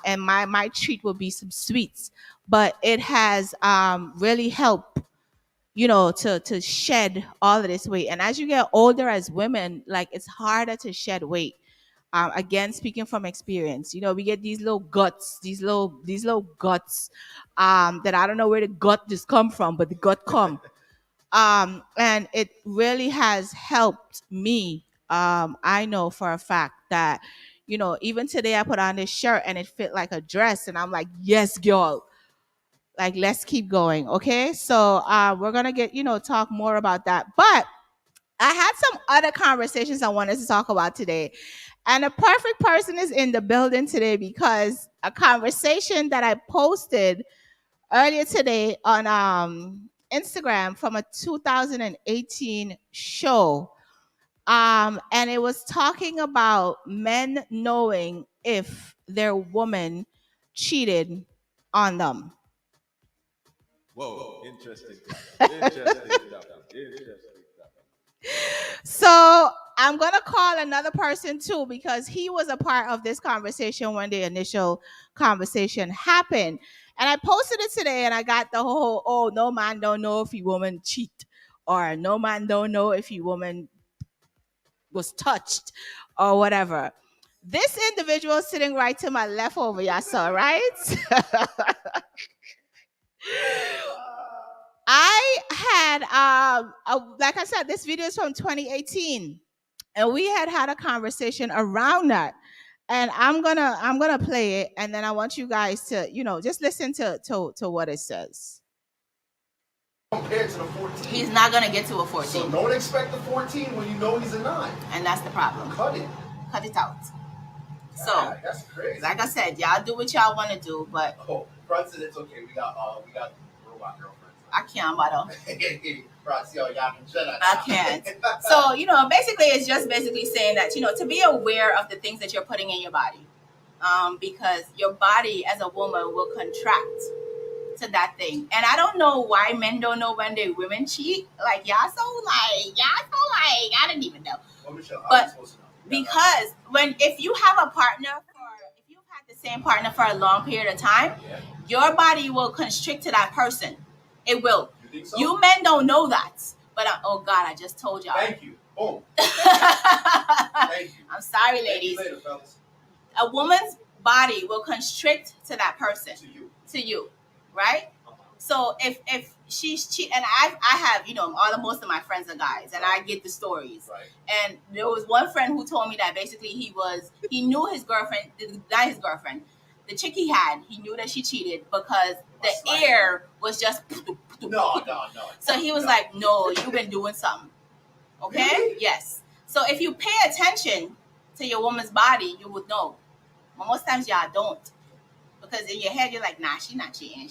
And my treat will be some sweets, but it has really helped, to shed all of this weight. And as you get older as women, like it's harder to shed weight. Again, speaking from experience, we get these little guts, these little guts, that I don't know where the gut just come from, but the gut come. And it really has helped me. I know for a fact that, even today I put on this shirt and it fit like a dress, and I'm like, yes, girl, like let's keep going. Okay, so we're gonna get, talk more about that, but I had some other conversations I wanted to talk about today. And a perfect person is in the building today because a conversation that I posted earlier today on Instagram from a 2018 show. And it was talking about men knowing if their woman cheated on them. Whoa, interesting topic. Interesting topic. Interesting topic. So I'm gonna call another person too because he was a part of this conversation when the initial conversation happened. And I posted it today and I got the whole, oh, no man don't know if your woman cheat, or no man don't know if your woman was touched, or whatever. This individual sitting right to my left over, y'all saw, right? I had like I said, this video is from 2018, and we had a conversation around that. And I'm gonna play it, and then I want you guys to just listen to what it says. Compared to the 14. He's not gonna get to a 14. So don't expect the 14 when you know he's a 9. And that's the problem. Cut it. Cut it out. So God, that's crazy. like I said, y'all do what y'all want to do, but Oh, Brad said it's okay. We got robot girlfriends. I can't, but Brad, see how y'all can shut up. I can't. So, basically it's just basically saying that, to be aware of the things that you're putting in your body. Because your body as a woman will contract to that thing. And I don't know why men don't know when their women cheat. Like, I don't even know. Well, Michelle, But- I'm supposed to know. Because if you have a partner if you've had the same partner for a long period of time, Yeah. your body will constrict to that person. It will. You think so? You men don't know that. But oh God, I just told y'all. Thank you. Boom. Thank you. I'm sorry, Thank you ladies. later, fellas. A woman's body will constrict to that person, To you. right? So if she's cheat, and I have most of my friends are guys, and I get the stories. Right. And there was one friend who told me that basically he knew his girlfriend, not his girlfriend, the chick he had, he knew that she cheated because the air was just. No. So he was like, no, you've been doing something. Okay? Really? Yes. So if you pay attention to your woman's body, you would know. But most times y'all don't. Because in your head, you're like, nah, she's not cheating.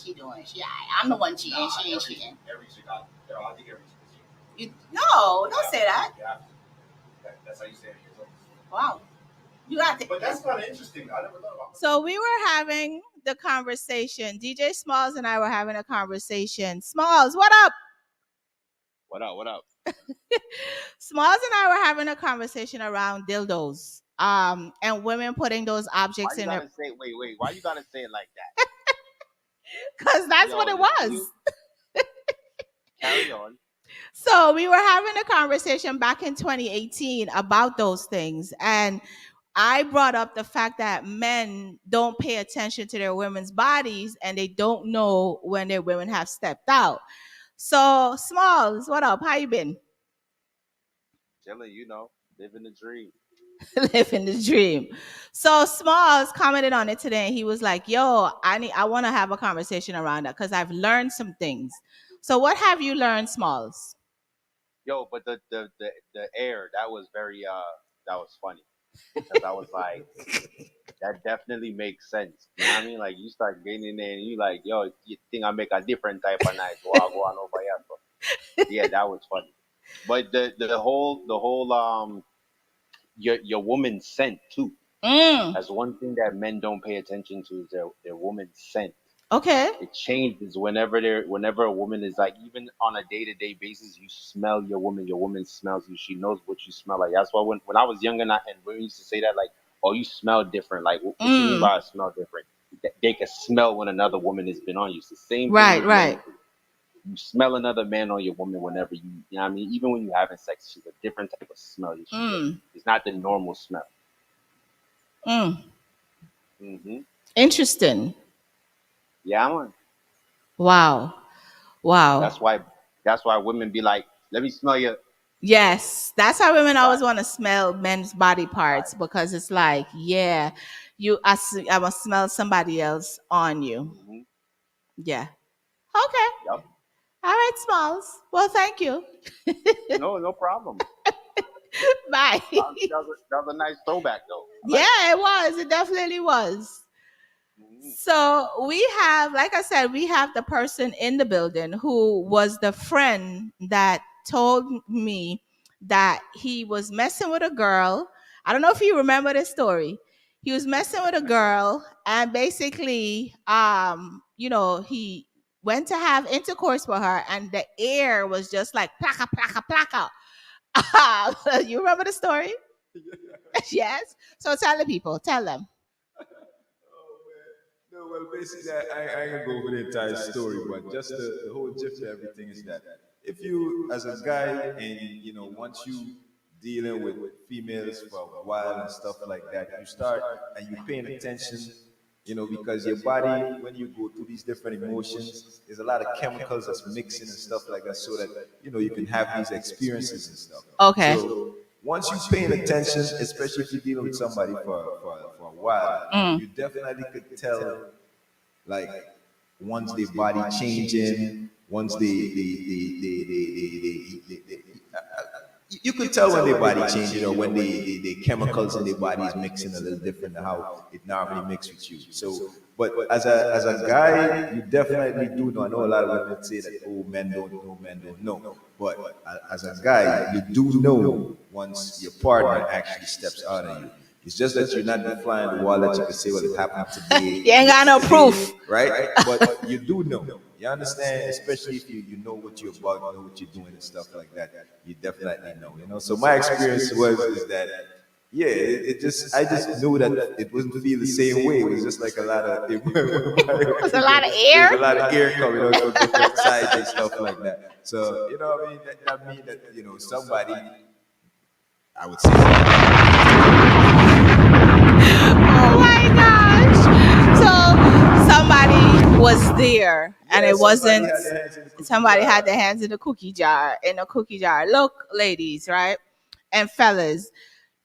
I'm the one cheating. She ain't cheating. Every chick out there, I think every chick is cheating. No, don't say that. You have to. That's how you say it. Wow. You got to. But that's kind of interesting. I never thought about that. So we were having the conversation. DJ Smalls and I were having a conversation. Smalls, what up? What up? Smalls and I were having a conversation around dildos. And women putting those objects in their. Wait. Why you gotta say it like that? Because that's what it was. Carry on. So we were having a conversation back in 2018 about those things. And I brought up the fact that men don't pay attention to their women's bodies and they don't know when their women have stepped out. So Smalls, what up? How you been? Chilling, living the dream. Living the dream. So Smalls commented on it today and he was like, yo, I want to have a conversation around that because I've learned some things. So what have you learned, Smalls? Yo, but the air, that was very that was funny. Because I was like, that definitely makes sense. You know what I mean? Like you start getting in there and you like, yo, you think I make a different type of night. Well, I'll go on over here. Yeah, that was funny. But the whole your woman's scent too. That's one thing that men don't pay attention to is their woman's scent. Okay. It changes whenever a woman is like, even on a day-to-day basis, you smell your woman smells you. She knows what you smell like. That's why when I was younger and women used to say that, like, oh, you smell different. Like, what do you mean by I smell different? They can smell when another woman has been on you. It's the same thing. Right. You smell another man on your woman whenever you know what I mean? Even when you're having sex, she's a different type of smell. It's not the normal smell. Interesting. Yeah, man. Wow. That's why women be like, let me smell you. Yes, that's how women always want to smell men's body parts because it's like, yeah, I must smell somebody else on you. Yeah. Okay. Yep. All right, Smalls. Well, thank you. No problem. Bye. That was a nice throwback though. Yeah, it was. It definitely was. So we have, like I said, we have the person in the building who was the friend that told me that he was messing with a girl. I don't know if you remember this story. He was messing with a girl, and basically, he went to have intercourse with her, and the air was just like plaka plaka plaka. You remember the story? Yes. So tell the people, tell them. No, well, basically, I ain't gonna go over the entire story, but just the whole gist of everything is that if you, as a guy, and once you dealing with females for a while and stuff like that, you start and you paying attention, because your body, when you go through these different emotions, there's a lot of chemicals that's mixing and stuff like that, so that you can have these experiences and stuff. Okay. So once you're paying attention, especially if you're dealing with somebody for a while, you definitely could tell, like, once their body changing, once you could tell when their body changing, or when the chemicals in their body is mixing a little different than how it normally mixes with you. So, but as a guy, you definitely do know. I know a lot of women say that, oh, men don't know. But as a guy, you do know once your partner actually steps out on you. It's just that you're not the fly on the wall that you can say, well, it happened today. You ain't got no proof. Right? But you do know. You understand? Especially if you know what you're about, you know what you're doing and stuff like that. You definitely know. So my experience is that, yeah, I just knew that it wouldn't feel the same way. It was just like a lot of it was a lot of air. There's a lot of air coming out from different sides and stuff like that. So, what I mean? That means that, somebody, I would say. Oh my gosh. So somebody was there, and it wasn't somebody had their hands in the cookie jar, Look, ladies, right? And fellas,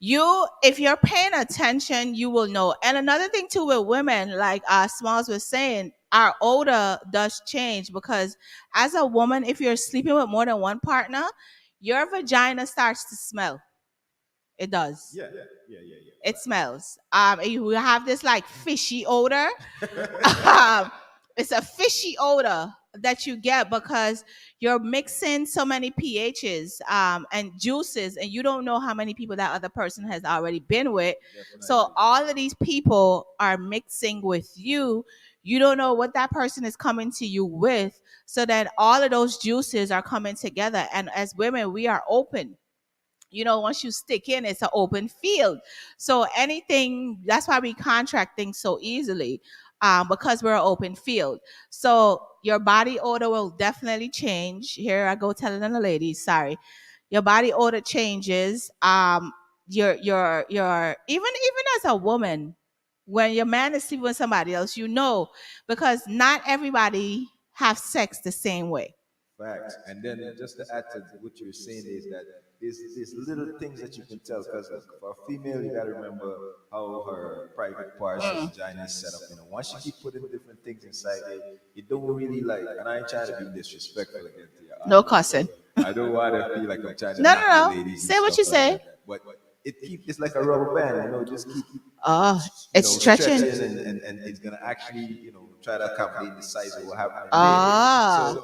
if you're paying attention, you will know. And another thing too with women, like Smalls was saying, our odor does change, because as a woman, if you're sleeping with more than one partner, your vagina starts to smell. It does. Yeah. It smells. You have this like fishy odor. It's a fishy odor that you get because you're mixing so many pHs and juices, and you don't know how many people that other person has already been with. Definitely. So all of these people are mixing with you. You don't know what that person is coming to you with. So then all of those juices are coming together. And as women, we are open. Once you stick in, it's an open field. So anything, that's why we contract things so easily, because we're an open field. So your body odor will definitely change. Here I go telling the ladies, sorry. Your body odor changes. Your even as a woman, when your man is sleeping with somebody else, because not everybody have sex the same way. Facts. And then just to add to what you were saying is that there's little things that you can tell, because for a female, you got to remember how her private parts, her vagina is set up. Once you keep putting different things inside it, you don't really like, and I ain't trying to be disrespectful again to you. No cussing. I don't want to feel like I'm trying to No. knock the ladies. Say what you say. Like that. But it's like a rubber band, just keep it's stretching. And it's gonna actually, try to accommodate the size of what happened. So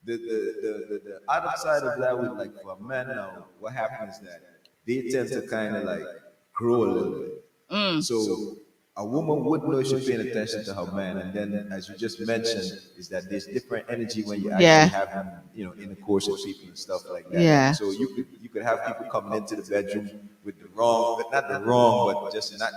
the other side of that would, like, for a man now, what happens is that they tend to kind of like grow a little bit. So a woman would know she's paying attention to her man, and then, as you just mentioned, is that there's different energy when you actually have him, in the course of people and stuff like that. Yeah. So you could have people coming into the bedroom with the wrong, but not the wrong, but just not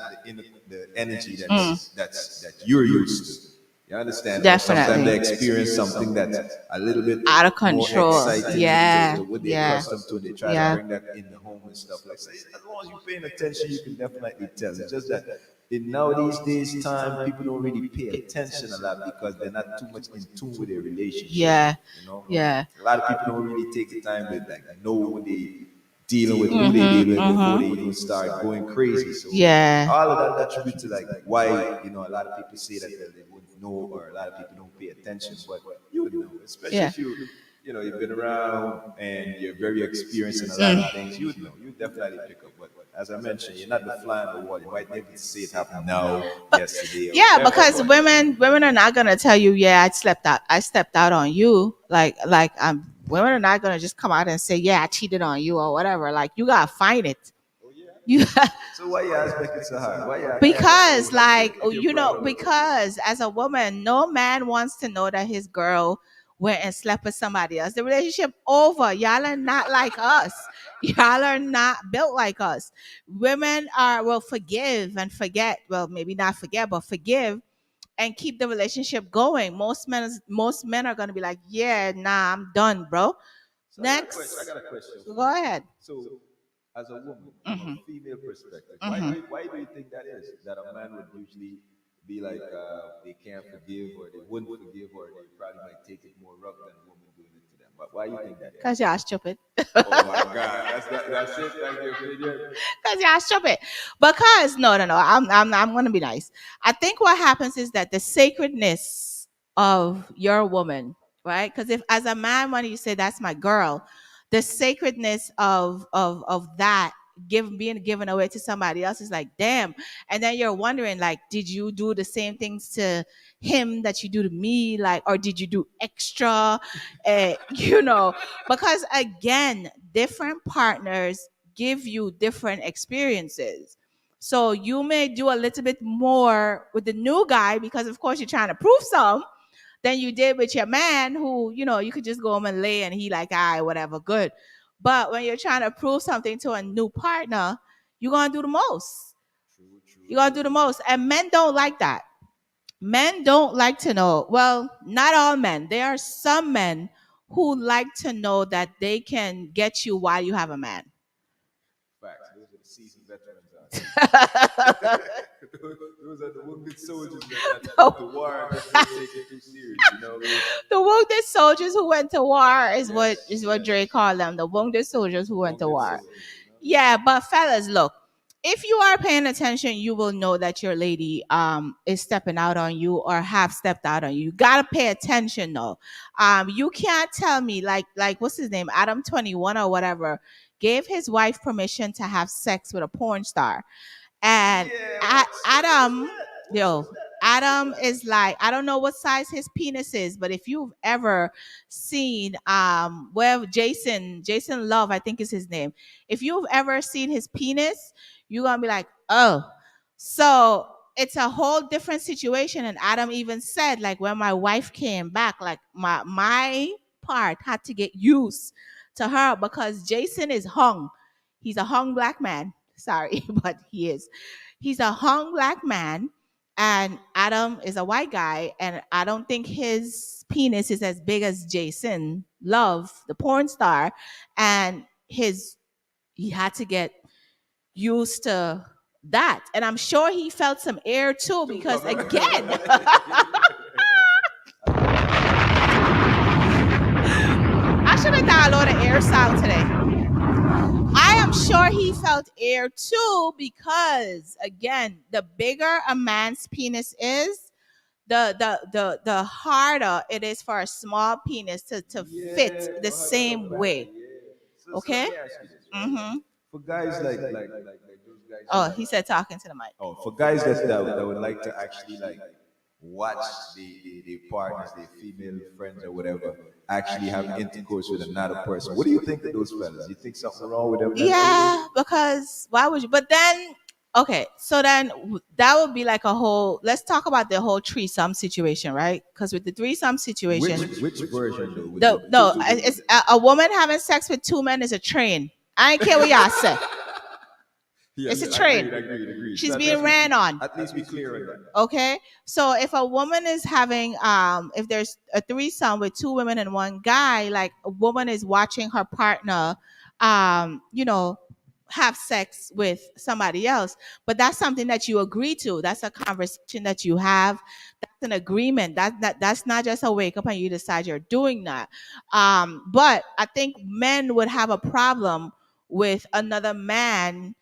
the energy that you're used to. You understand? Definitely. Sometimes they experience something that's a little bit out of control. more exciting to what they're accustomed to. They try to bring that in the home and stuff like that. So as long as you're paying attention, you can definitely tell. It's just that in nowadays time, people don't really pay attention a lot because they're not too much in tune with their relationship. Yeah. A lot of people don't really take the time to know when they dealing with who they deal with before they even start going crazy. So all of that attribute to like why a lot of people say that they wouldn't know, or a lot of people don't pay attention, but you would know, especially if you've been around and you're very experienced in a lot of things. You would know definitely pick up. But as I mentioned, you're not the fly on the wall. You might be able to see it happen now, yesterday, or Yeah, whatever. because But women are not gonna tell you, yeah, I stepped out on you. Women are not gonna just come out and say, yeah, I cheated on you or whatever. Like you gotta find it. You so why you ask make it so hard? Why you act like because so like if you're you proud know of it? because as a woman, no man wants to know that his girl went and slept with somebody else. The relationship over. Y'all are not like us. Y'all are not built like us. Women are will forgive and forget. Well, maybe not forget, but forgive and keep the relationship going. Most men are gonna be like, yeah, nah, I'm done, bro. So I Next, got a question for go you. ahead. So, as a woman, from a Hmm. female perspective, Hmm. why do you think that is? That a man would usually be like they can't forgive, or they wouldn't forgive, or they probably might take it more rough than a woman doing it to them. But why do you think that is? Cause y'all stupid. Oh my God, that's it. That's your opinion. Cause y'all stupid. Because no. I'm gonna be nice. I think what happens is that the sacredness of your woman, right? Because if as a man, when you say that's my girl, the sacredness of that being given away to somebody else is like, damn. And then you're wondering, like, did you do the same things to him that you do to me? Like, or did you do extra? You know, because again, different partners give you different experiences. So you may do a little bit more with the new guy because, of course, you're trying to prove some than you did with your man, who you could just go home and lay and he like, whatever, good. But when you're trying to prove something to a new partner, you're gonna do the most. True, true, You're gonna do true. the most, and men don't like that. Men don't like to know. Well, not all men. There are some men who like to know that they can get you while you have a man. Facts. Those are the seasoned veterans out there. Those are the wounded soldiers that went to war and just didn't take it too serious. You know what I mean? The wounded soldiers who went to war is what Yes, is what yes. Dre called them. The wounded soldiers who went to Wounded war. soldiers. You know. Yeah, but fellas, look, if you are paying attention, you will know that your lady is stepping out on you or have stepped out on you. You gotta pay attention though. You can't tell me like what's his name, Adam 21 or whatever, gave his wife permission to have sex with a porn star. And Yeah. What is Adam, that? What is yo, that? What is Adam that? is like, I don't know what size his penis is, but if you've ever seen where Jason Love, I think is his name. If you've ever seen his penis, you're gonna be like, oh. So it's a whole different situation. And Adam even said, like, when my wife came back, like my part had to get used to her because Jason is hung. He's a hung black man. Sorry, but he is. He's a hung black man, and Adam is a white guy, and I don't think his penis is as big as Jason Love, the porn star, and he had to get used to that, and I'm sure he felt some air too Two because come. again, I should have downloaded air sound today. I am sure he felt air too because again, the bigger a man's penis is, the harder it is for a small penis to fit Yeah, the to hug same somebody. way. Yeah. So let Okay? me ask you this, right? Mm-hmm. For guys like those guys who Oh, like he said talking to the mic. oh, for guys that would like to actually like watch the partners, their female friends or whatever, actually have intercourse with another person. What do you think of those fellas? You think something wrong with them mentally? Yeah, because why would you? But then, okay, so then that would be like a whole. Let's talk about the whole threesome situation, right? Because with the threesome Which situation, version though? With the the no, two? it's a woman having sex with two men is a train. I ain't care what y'all say. Yeah, It's a yeah, train. agreed. She's So being ran on. at least be clear on that. Okay, so if a woman is having if there's a threesome with two women and one guy, like a woman is watching her partner have sex with somebody else, but that's something that you agree to. That's a conversation that you have. That's an agreement. That's not just a wake up and you decide you're doing that. But I think men would have a problem with another man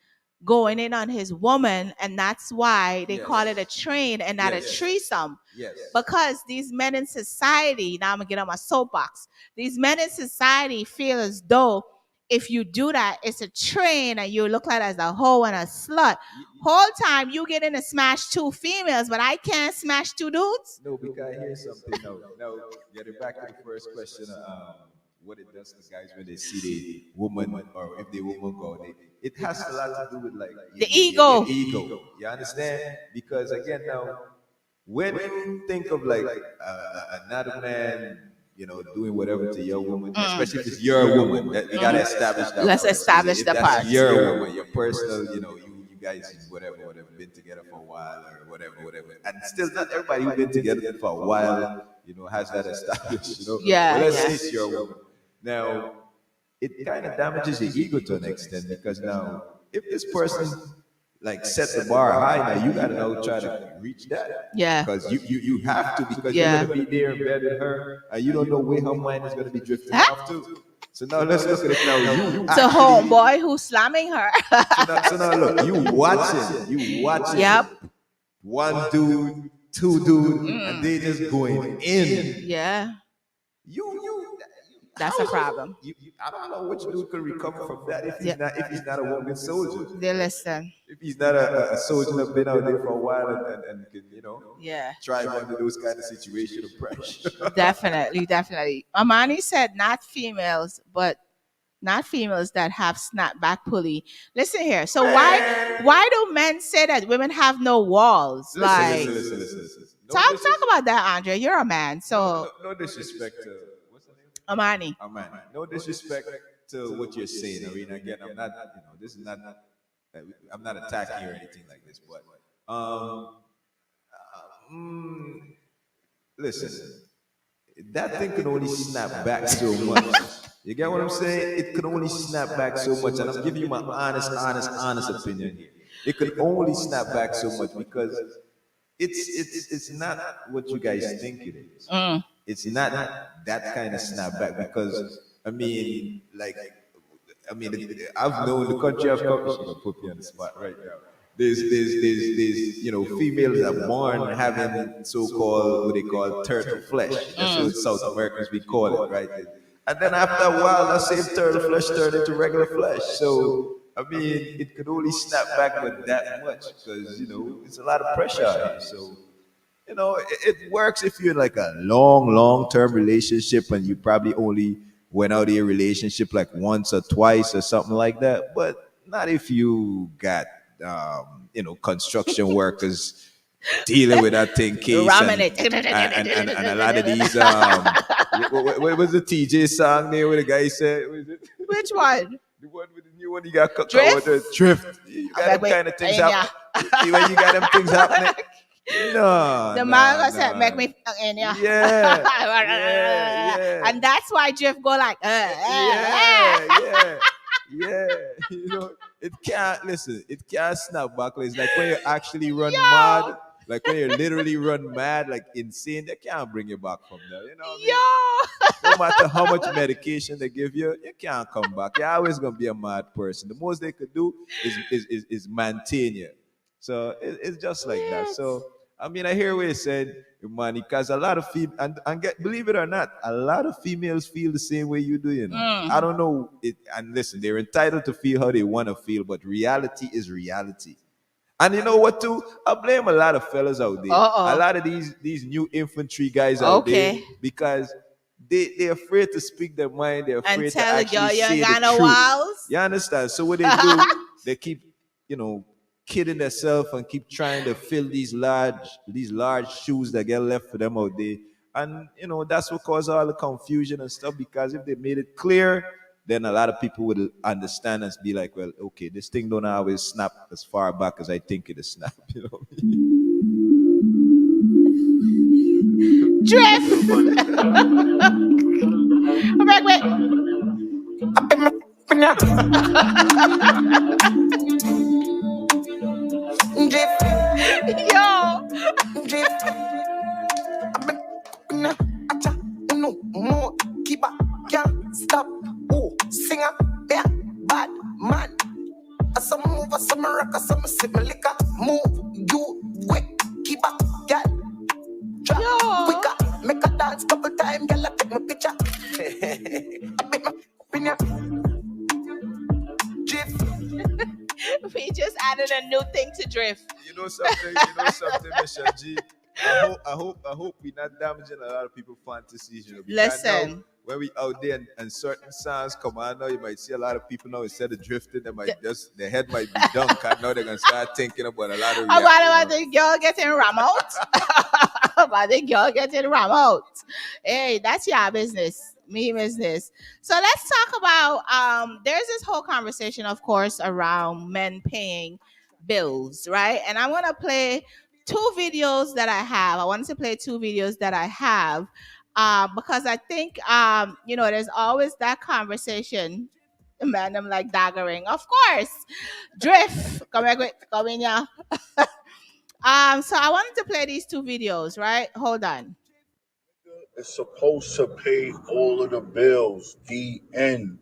going in on his woman, and that's why they call it a train and not a threesome. Yes. Because these men in society, now I'm gonna get on my soapbox. These men in society feel as though if you do that, it's a train and you look like as a hoe and a slut. Whole time you getting to smash 2 females, but I can't smash 2 dudes? No, because here's something. No, getting back to the first question, what it does to guys when they see the woman or if the woman go, it has a lot to do with like the ego. Your ego. You understand? Because again, now when you think of like another man, you know, doing whatever to your woman, especially if it's your woman, that you gotta establish that. Let's establish the that's part. your woman, your personal, you know, you guys whatever, been together for a while or whatever. And still not everybody who's been together for a while, you know, has that established, you know. Yeah. But let's say it's your woman. Now, it kind of damages your ego to an extent because now if this person like set the bar high, now you gotta now try to reach that. Yeah. Because you have to, because you're gonna be there in bed with her and you don't know where her mind is gonna be drifting off to. So now let's look at it now. You it's a homeboy who's slamming her. so now look, you watching. Yep. One dude, 2 dude, and they just going in. Yeah. That's a problem. I don't know which dude could recover from that if he's not a woman soldier. They listen. If he's not a soldier that's been out there for a while and can, you know, try under those kind of situations of pressure. Definitely. Amani said not females, but not females that have snapback pulley. Listen here. So why do men say that women have no walls? Listen. Talk about that, Andre. You're a man, so no disrespect to what's the name? Amani. No disrespect to what you're saying, Arena. Again, I'm not, you know, this is not. I'm not attacking you or anything like this, but listen, that thing can only snap back so much. You get what I'm saying? It can only snap back so much, and I'm giving you my honest opinion here. It can only snap back so much because it's not what you guys think it is. It's not that kind of snapback because I've known the country I've come. She's gonna put me on the spot right now. There's you know, females that are born having so-called what they call turtle flesh. That's what South Americans we call it, right? And then after a while, that same turtle flesh turned into regular flesh. So I mean, it could only snap back with that much because, you know, it's a lot of pressure out here. So, you know, it works if you're in like a long-term relationship and you probably only went out of your relationship like once or twice or something like that. But not if you got, you know, construction workers dealing with that thing case and a lot of these, what was the TJ song there where the guy said? Which one? The one with the new one you got cut out the drift. You got them kind of things happening. When you got them things happening. No. The man said, make me in ya. Yeah. And that's why Drift go like, Yeah. You know, it can't snap back. It's like when you actually run mad. Like when you literally run mad, like insane, they can't bring you back from there. You know what I mean? No matter how much medication they give you, you can't come back. You're always gonna be a mad person. The most they could do is maintain you. So it's just like that. So I mean, I hear what you said, man, because a lot of females, believe it or not, a lot of females feel the same way you do. You know, I don't know it. And listen, they're entitled to feel how they want to feel, but reality is reality. And you know what too? I blame a lot of fellas out there. A lot of these new infantry guys out there because they're afraid to speak their mind. They're afraid to actually say the truth. You understand? So what they do, they keep, you know, kidding themselves and keep trying to fill these large shoes that get left for them out there. And you know, that's what caused all the confusion and stuff, because if they made it clear, then a lot of people would understand and be like, well, okay, this thing don't always snap as far back as I think it is snap. You know what I mean? Drift! Wait. Yo! Drift. No more. Keep up. Can't stop. Oh, singer, yeah, bad man. Some move, some rock, some sip me liquor. Move, you quick, keep up, girl. Drop quicker, make a dance couple times, girl. Take my picture. We just added a new thing to drift. You know something, Michelle G. I hope we're not damaging a lot of people's fantasies, because now Listen, when we out there and certain sounds come on now, you might see a lot of people now instead of drifting, they might just their head might be dunk. I know they're gonna start thinking about a lot of about the girl getting ram out. About the girl getting ram out. Hey, that's your business. Me business. So let's talk about there's this whole conversation, of course, around men paying bills, right? And I'm gonna play two videos that I have. I wanted to play two videos that I have. Because I think there's always that conversation. Man, I'm like daggering. Of course. Drift. Come here, quick. Come in here. So I wanted to play these two videos, right? Hold on. It's supposed to pay all of the bills. The end.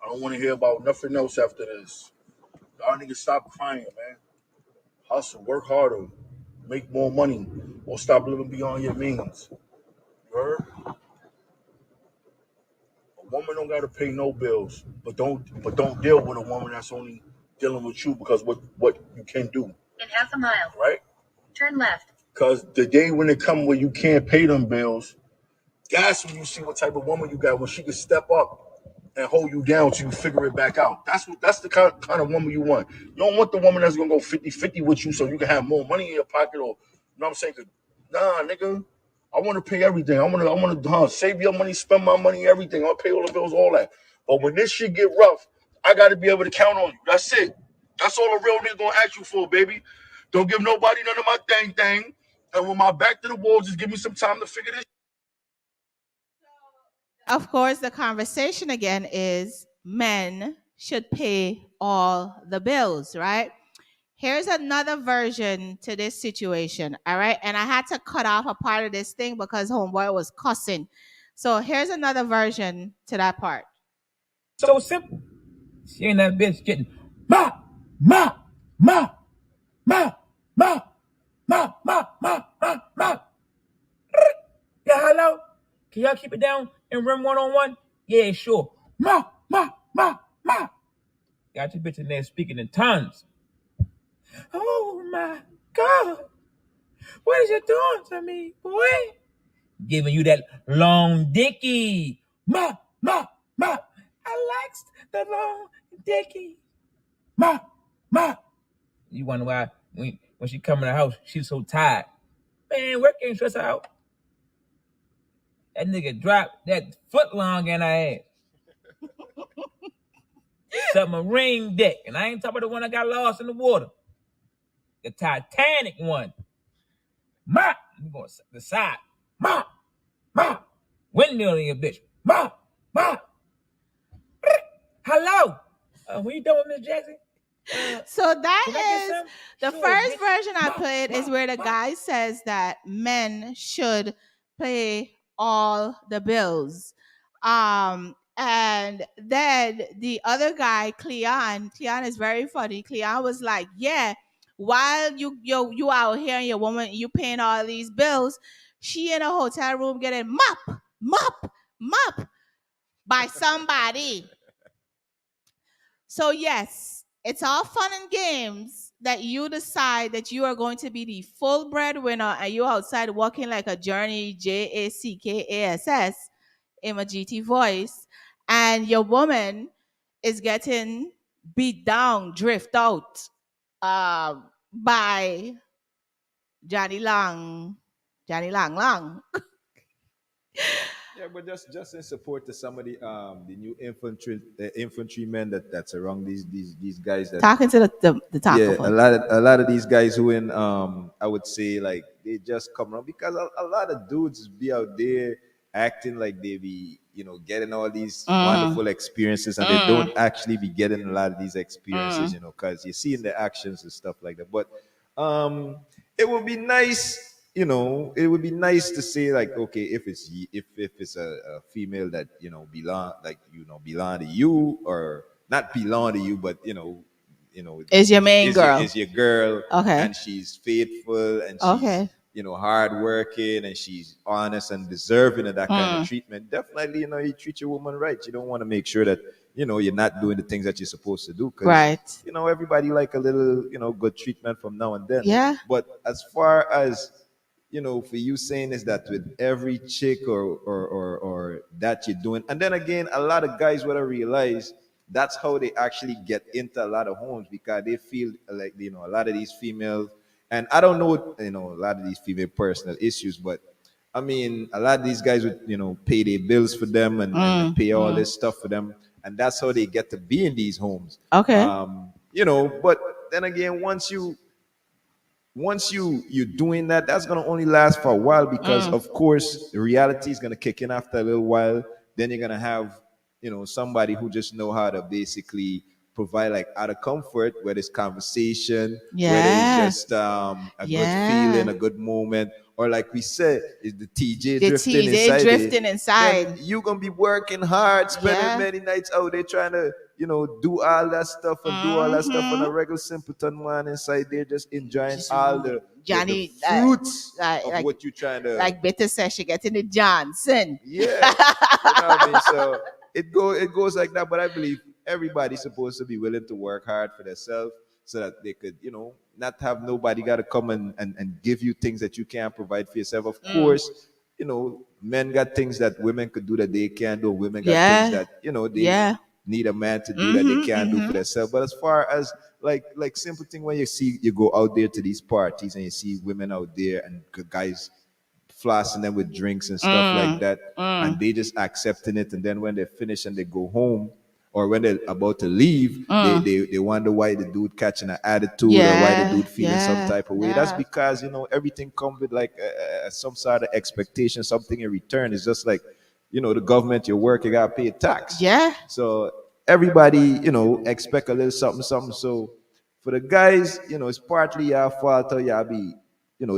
I don't want to hear about nothing else after this. Y'all niggas stop crying, man. Hustle, work harder, make more money, or stop living beyond your means. You heard? A woman don't gotta pay no bills, but don't deal with a woman that's only dealing with you because what you can do. In half a mile, right? Turn left. Because the day when it come where you can't pay them bills, that's when you see what type of woman you got, when she can step up and hold you down till you figure it back out. That's the kind of woman you want. You don't want the woman that's gonna go 50-50 with you so you can have more money in your pocket, or you know what I'm saying? Nah, nigga. I want to pay everything. I want to save your money, spend my money, everything. I'll pay all the bills, all that. But when this shit get rough, I got to be able to count on you. That's it. That's all a real nigga gonna ask you for, baby. Don't give nobody none of my thing. And with my back to the wall, just give me some time to figure this. Of course, the conversation again is men should pay all the bills, right? Here's another version to this situation, all right? And I had to cut off a part of this thing because homeboy was cussing. So here's another version to that part. So simple. Seeing that bitch getting ma, ma, ma, ma, ma, ma, ma, ma, ma, ma. Yeah, hello? Can y'all keep it down and run one-on-one? Yeah, sure. Ma, ma, ma, ma. Got your bitch in there speaking in tongues. Oh my God. What is you doing to me, boy? Giving you that long dicky. Ma, ma, ma. I likes the long dicky. Ma, ma. You wonder why when she come in the house, she's so tired. Man, work ain't stress her out. That nigga dropped that foot long in her ass. Submarine deck. And I ain't talking about the one that got lost in the water. The Titanic one. Ma! You going to the side. Ma! Ma! Windmill in your bitch. Ma! Ma! Hello! When you done with Miss Jackson? So that is the first version I played is where the guy says that men should pay all the bills. And then the other guy, Cleon is very funny. Cleon was like, yeah, while you out here and your woman, you paying all these bills, she in a hotel room getting mop by somebody. So yes, it's all fun and games that you decide that you are going to be the full breadwinner and you outside walking like a Journey JACKASS in a GT voice, and your woman is getting beat down, drift out by Johnny Long. Yeah, but just in support to some of the new infantrymen that's around these guys that Talking to the yeah, a lot of these guys who in I would say like they just come around because a lot of dudes be out there acting like they be getting all these wonderful experiences and they don't actually be getting a lot of these experiences because you see in the actions and stuff like that. But it would be nice. It would be nice to say like, okay, if it's a female that belong to you or not belong to you, but is your main girl, is your girl, okay, and she's faithful and she's okay, hardworking and she's honest and deserving of that kind of treatment. Definitely, you treat your woman right. You don't want to make sure that you're not doing the things that you're supposed to do because Right. everybody like a little good treatment from now and then. Yeah. But as far as for you saying is that with every chick or that you're doing, and then again, a lot of guys would realize that's how they actually get into a lot of homes because they feel like a lot of these females, and I don't know a lot of these female personal issues, but I mean, a lot of these guys would, pay their bills for them and pay all this stuff for them, and that's how they get to be in these homes. Okay. But then again, once you're doing that, that's gonna only last for a while because of course the reality is gonna kick in after a little while. Then you're gonna have somebody who just know how to basically provide like out of comfort, whether it's conversation, whether it's Yeah. just a good Yeah. feeling, a good moment, or like we said, is the TJ The drifting TJ inside drifting it, inside. then you're gonna be working hard, spending Yeah. many nights out there trying to do all that stuff and do all that stuff on a regular simpleton man inside there just enjoying all the Johnny, fruits like, of like, what you're trying to like Bitter says, she getting the Johnson. yeah, you know what I mean. So it goes like that. But I believe everybody's supposed to be willing to work hard for themselves so that they could not have nobody got to come and give you things that you can't provide for yourself. Of course, men got things that women could do that they can't do. Women got Yeah. things that they Yeah. need a man to do that they can't do for themselves. But as far as like simple thing when you go out there to these parties and you see women out there and guys flossing them with drinks and stuff like that, and they just accepting it, and then when they finish and they go home or when they're about to leave, they wonder why the dude catching an attitude or why the dude feeling some type of way. That's because everything comes with like some sort of expectation, something in return. It's just like the government, your work, you gotta pay a tax. Yeah. So everybody expect a little something. So for the guys, it's partly your fault or you be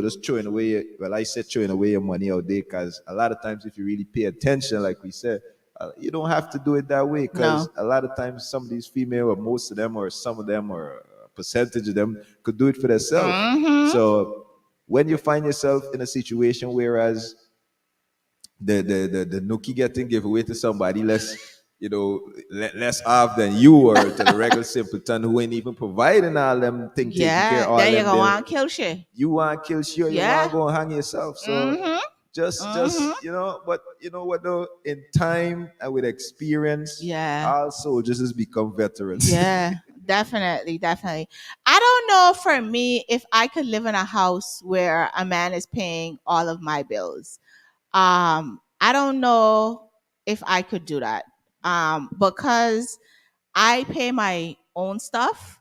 just throwing away. Well, I said throwing away your money out there because a lot of times, if you really pay attention, like we said, you don't have to do it that way because a lot of times, some of these female, or most of them, or some of them, or a percentage of them, could do it for themselves. So when you find yourself in a situation whereas the nookie getting give away to somebody less less off than you or to the regular simpleton who ain't even providing all them things, taking care of all then them. you gonna want to kill shit. You want to kill shit, you Yeah. want to go and hang yourself. So just but you know what though, in time and with experience, all soldiers has become veterans. Yeah, definitely. I don't know for me if I could live in a house where a man is paying all of my bills. I don't know if I could do that. Because I pay my own stuff.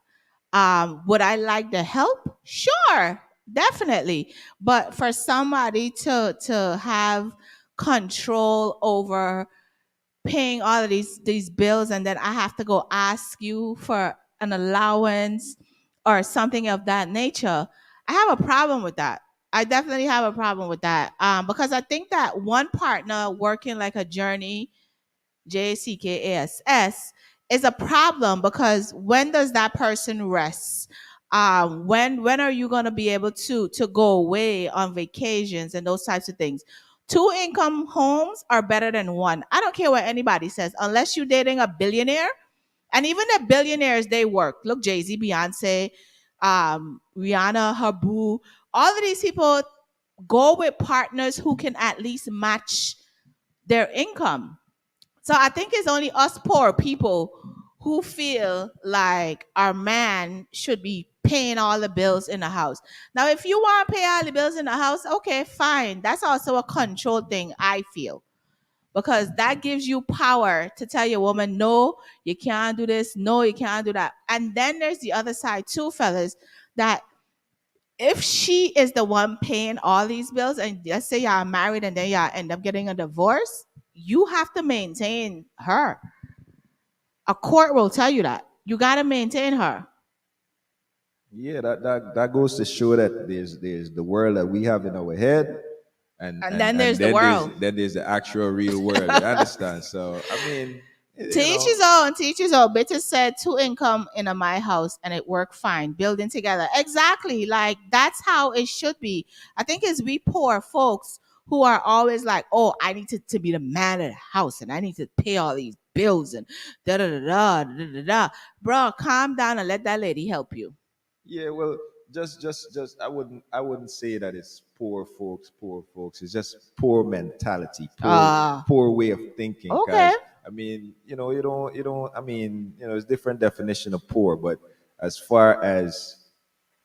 Would I like the help? Sure, definitely. But for somebody to have control over paying all of these bills and then I have to go ask you for an allowance or something of that nature, I have a problem with that. I definitely have a problem with that. Because I think that one partner working like a journey, JCKASS, is a problem because when does that person rest? When are you gonna be able to go away on vacations and those types of things? Two income homes are better than one. I don't care what anybody says, unless you're dating a billionaire. And even the billionaires, they work. Look, Jay-Z, Beyonce, Rihanna, her boo, all of these people go with partners who can at least match their income. So I think it's only us poor people who feel like our man should be paying all the bills in the house. Now, if you want to pay all the bills in the house, okay, fine. That's also a control thing, I feel. Because that gives you power to tell your woman, no, you can't do this, no, you can't do that. And then there's the other side too, fellas, that if she is the one paying all these bills, and let's say y'all married and then y'all end up getting a divorce, you have to maintain her. A court will tell you that. You got to maintain her. Yeah, that goes to show that there's the world that we have in our head, And then there's the world. Then there's the actual real world. You understand? So I mean, Teach his own, teach his own. Bitter said two income in my house and it worked fine. Building together. Exactly. Like that's how it should be. I think it's we poor folks who are always like, oh, I need to be the man of the house and I need to pay all these bills and da da da da da da da. Bro, calm down and let that lady help you. Yeah, well, just I wouldn't say that it's poor folks, poor folks. It's just poor mentality, Ah, poor way of thinking. okay. Cause I mean, you don't. I mean, it's different definition of poor, but as far as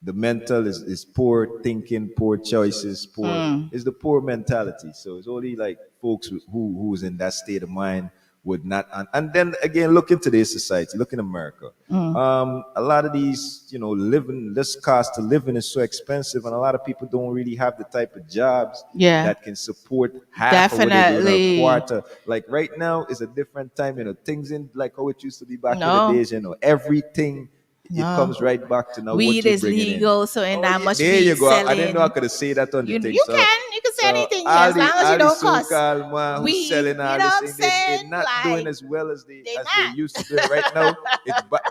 the mental is poor thinking, poor choices, poor Mm. is the poor mentality. So it's only like folks who's in that state of mind would not. And then again, look in today's society, look in America. Mm. A lot of these, living this cost of living is so expensive, and a lot of people don't really have the type of jobs Yeah, that can support half of what they're doing or a definitely. quarter. Like right now is a different time. Things in like how it used to be back in the No, days. Everything it no. comes right back to now what Weed you're is bringing in. legal, so ain't Oh that yeah, much there you weed go. I didn't know I selling. could have said that on the You thing. you So, can you can say so anything here as Ali, long as you Ali don't cost so-called man who's weed. selling You all know this what I'm thing, they're saying? not doing Like as well as they they as they not. used to do it. Right now,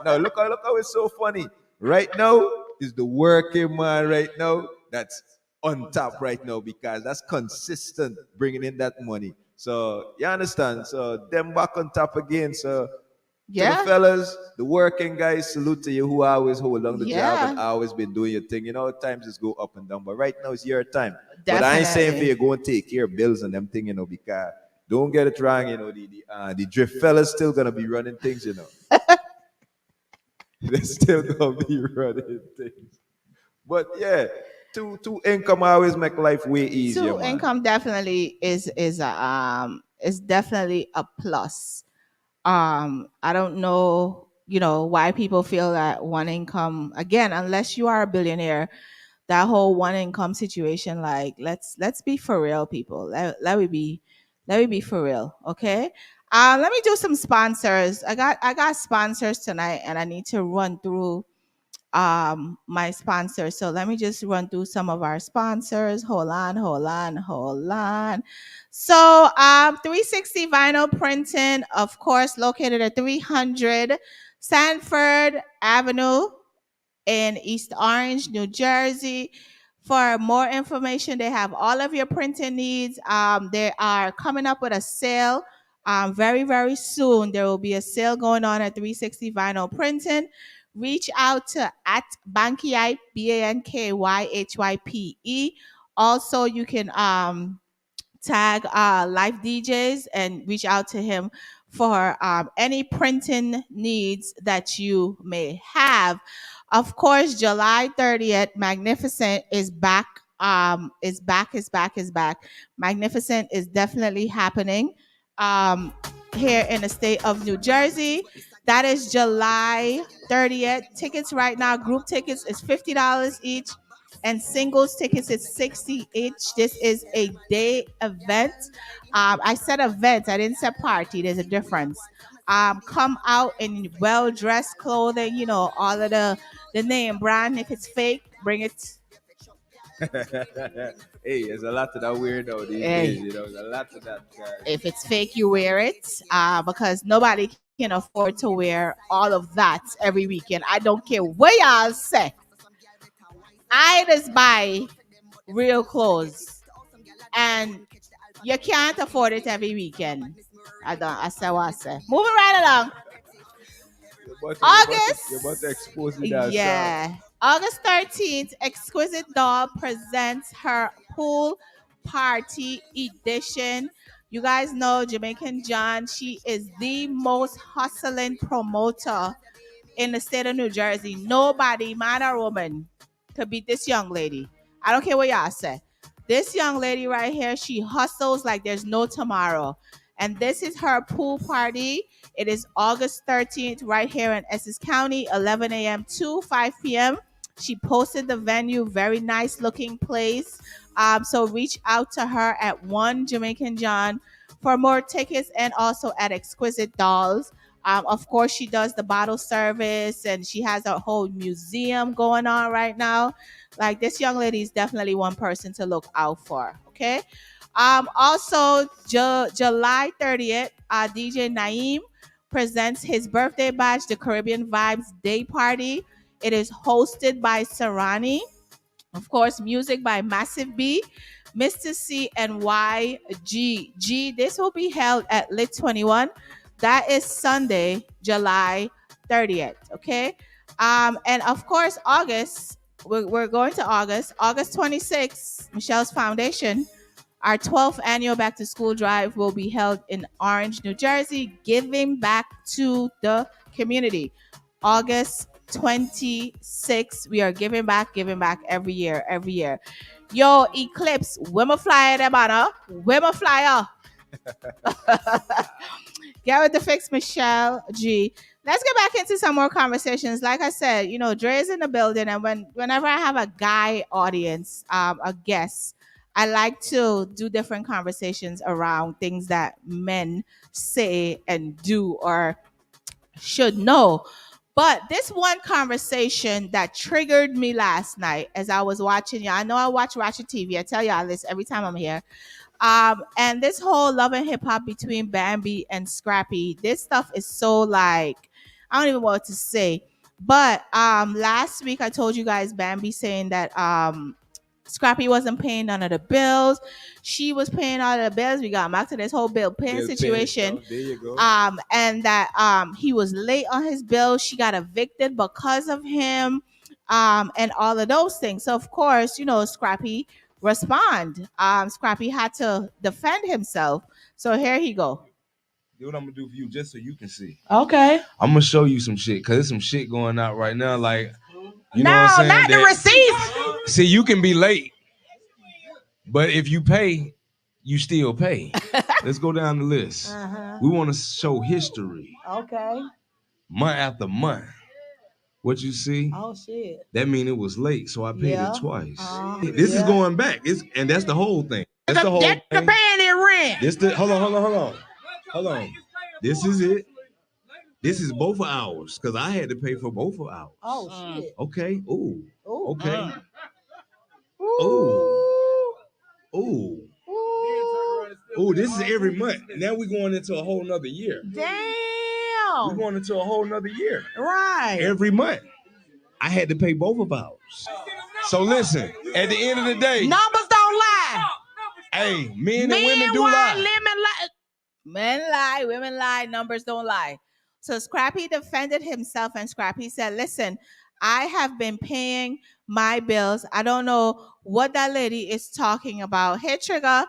no. Look how it's so funny. Right now is the working man. Right now, that's on top right now because that's consistent bringing in that money. So you understand? So them back on top again. So to the Yeah, fellas, the working guys, salute to you who always hold on the job and yeah, always been doing your thing. Times just go up and down, but right now it's your time. But I ain't saying for definitely. you go and take care of bills and them thing, because don't get it wrong, the drift fellas still gonna be running things. They're still gonna be running things. But yeah, two income always make life way easier, Two man. income definitely is definitely a plus. I don't know, why people feel that one income again, unless you are a billionaire, that whole one income situation, like let's be for real, people. Let me be for real, okay? Let me do some sponsors. I got sponsors tonight and I need to run through my sponsors. So let me just run through some of our sponsors. Hold on. So 360 vinyl printing, of course, located at 300 Sanford Avenue in East Orange, New Jersey. For more information, they have all of your printing needs. They are coming up with a sale. Very, very soon, there will be a sale going on at 360 Vinyl Printing. Reach out to at Bankyhype, Bankyhype. Also, you can tag Life DJs and reach out to him for any printing needs that you may have. Of course, July 30th, Magnificent is back. Is back. Magnificent is definitely happening here in the state of New Jersey. That is July 30th. Tickets right now, group tickets is $50 each and singles tickets is 60 each. This is a day event. I said event, I didn't say party. There's a difference. Come out in well dressed clothing, all of the name brand. If it's fake, bring it. Hey, there's a lot of that weirdo these days. Hey, There's a lot of that, guys. if it's fake, you wear it. Because nobody can afford to wear all of that every weekend. I don't care what y'all say. I just buy real clothes, and you can't afford it every weekend. I don't. I say what I say. Moving right along. You're about to August, expose me that song. yeah, August 13th, Exquisite Doll presents her pool party edition. You guys know Jamaican John. She is the most hustling promoter in the state of New Jersey. Nobody, man or woman, could beat this young lady. I don't care what y'all say. This young lady right here, she hustles like there's no tomorrow. And this is her pool party. It is August 13th, right here in Essex County, 11 a.m. to 5 p.m. She posted the venue, very nice looking place. So reach out to her at One Jamaican John for more tickets and also at Exquisite Dolls. Of course, she does the bottle service and she has a whole museum going on right now. Like this young lady is definitely one person to look out for. Okay. Also, July 30th, DJ Naeem presents his birthday bash, the Caribbean Vibes Day Party. It is hosted by Sarani. Of course, music by Massive B, Mr. C, and YG. This will be held at Lit 21, That is Sunday, July 30th. Okay. And of course, August, we're going to August 26th, Michelle's Foundation. Our 12th annual back to school drive will be held in Orange, New Jersey, giving back to the community. August 26th, we are giving back every year, every year. Yo, Eclipse, women flyer, the banner, women flyer. Get with the fix, Michelle G. Let's get back into some more conversations. Like I said, Dre is in the building, and whenever I have a guy audience, a guest, I like to do different conversations around things that men say and do or should know. But this one conversation that triggered me last night as I was watching I know I watch Ratchet TV. I tell y'all this every time I'm here. And this whole love and hip hop between Bambi and Scrappy, this stuff is so like, I don't even know what to say. But last week I told you guys Bambi saying that Scrappy wasn't paying none of the bills. She was paying all of the bills. We got back to this whole bill paying situation. There you go. And that he was late on his bill. She got evicted because of him. And all of those things. So of course, Scrappy respond. Scrappy had to defend himself. So here he go. Do what I'm gonna do for you just so you can see. Okay. I'm gonna show you some shit because there's some shit going out right now. Like, you know No, what I'm saying? not the receipts. See, you can be late, but if you pay, you still pay. Let's go down the list. We want to show history. Okay. Month after month. What you see? Oh shit. That mean it was late, so I paid Yeah. it twice. This is going back. And that's the whole thing. That's the whole thing. Paying that rent. Hold on. This is it. This is both hours because I had to pay for both hours. Oh shit. Okay. Ooh. Ooh. Okay. Ooh. Ooh. Ooh. This is every month. Now we're going into a whole nother year. Damn. We're going into a whole nother year. Right. Every month. I had to pay both of ours. So listen, at the end of the day, Numbers don't lie. hey, men and women do lie. Men lie, women lie, numbers don't lie. So Scrappy defended himself, and Scrappy said, listen, I have been paying my bills. I don't know what that lady is talking about. Hey, Trigger.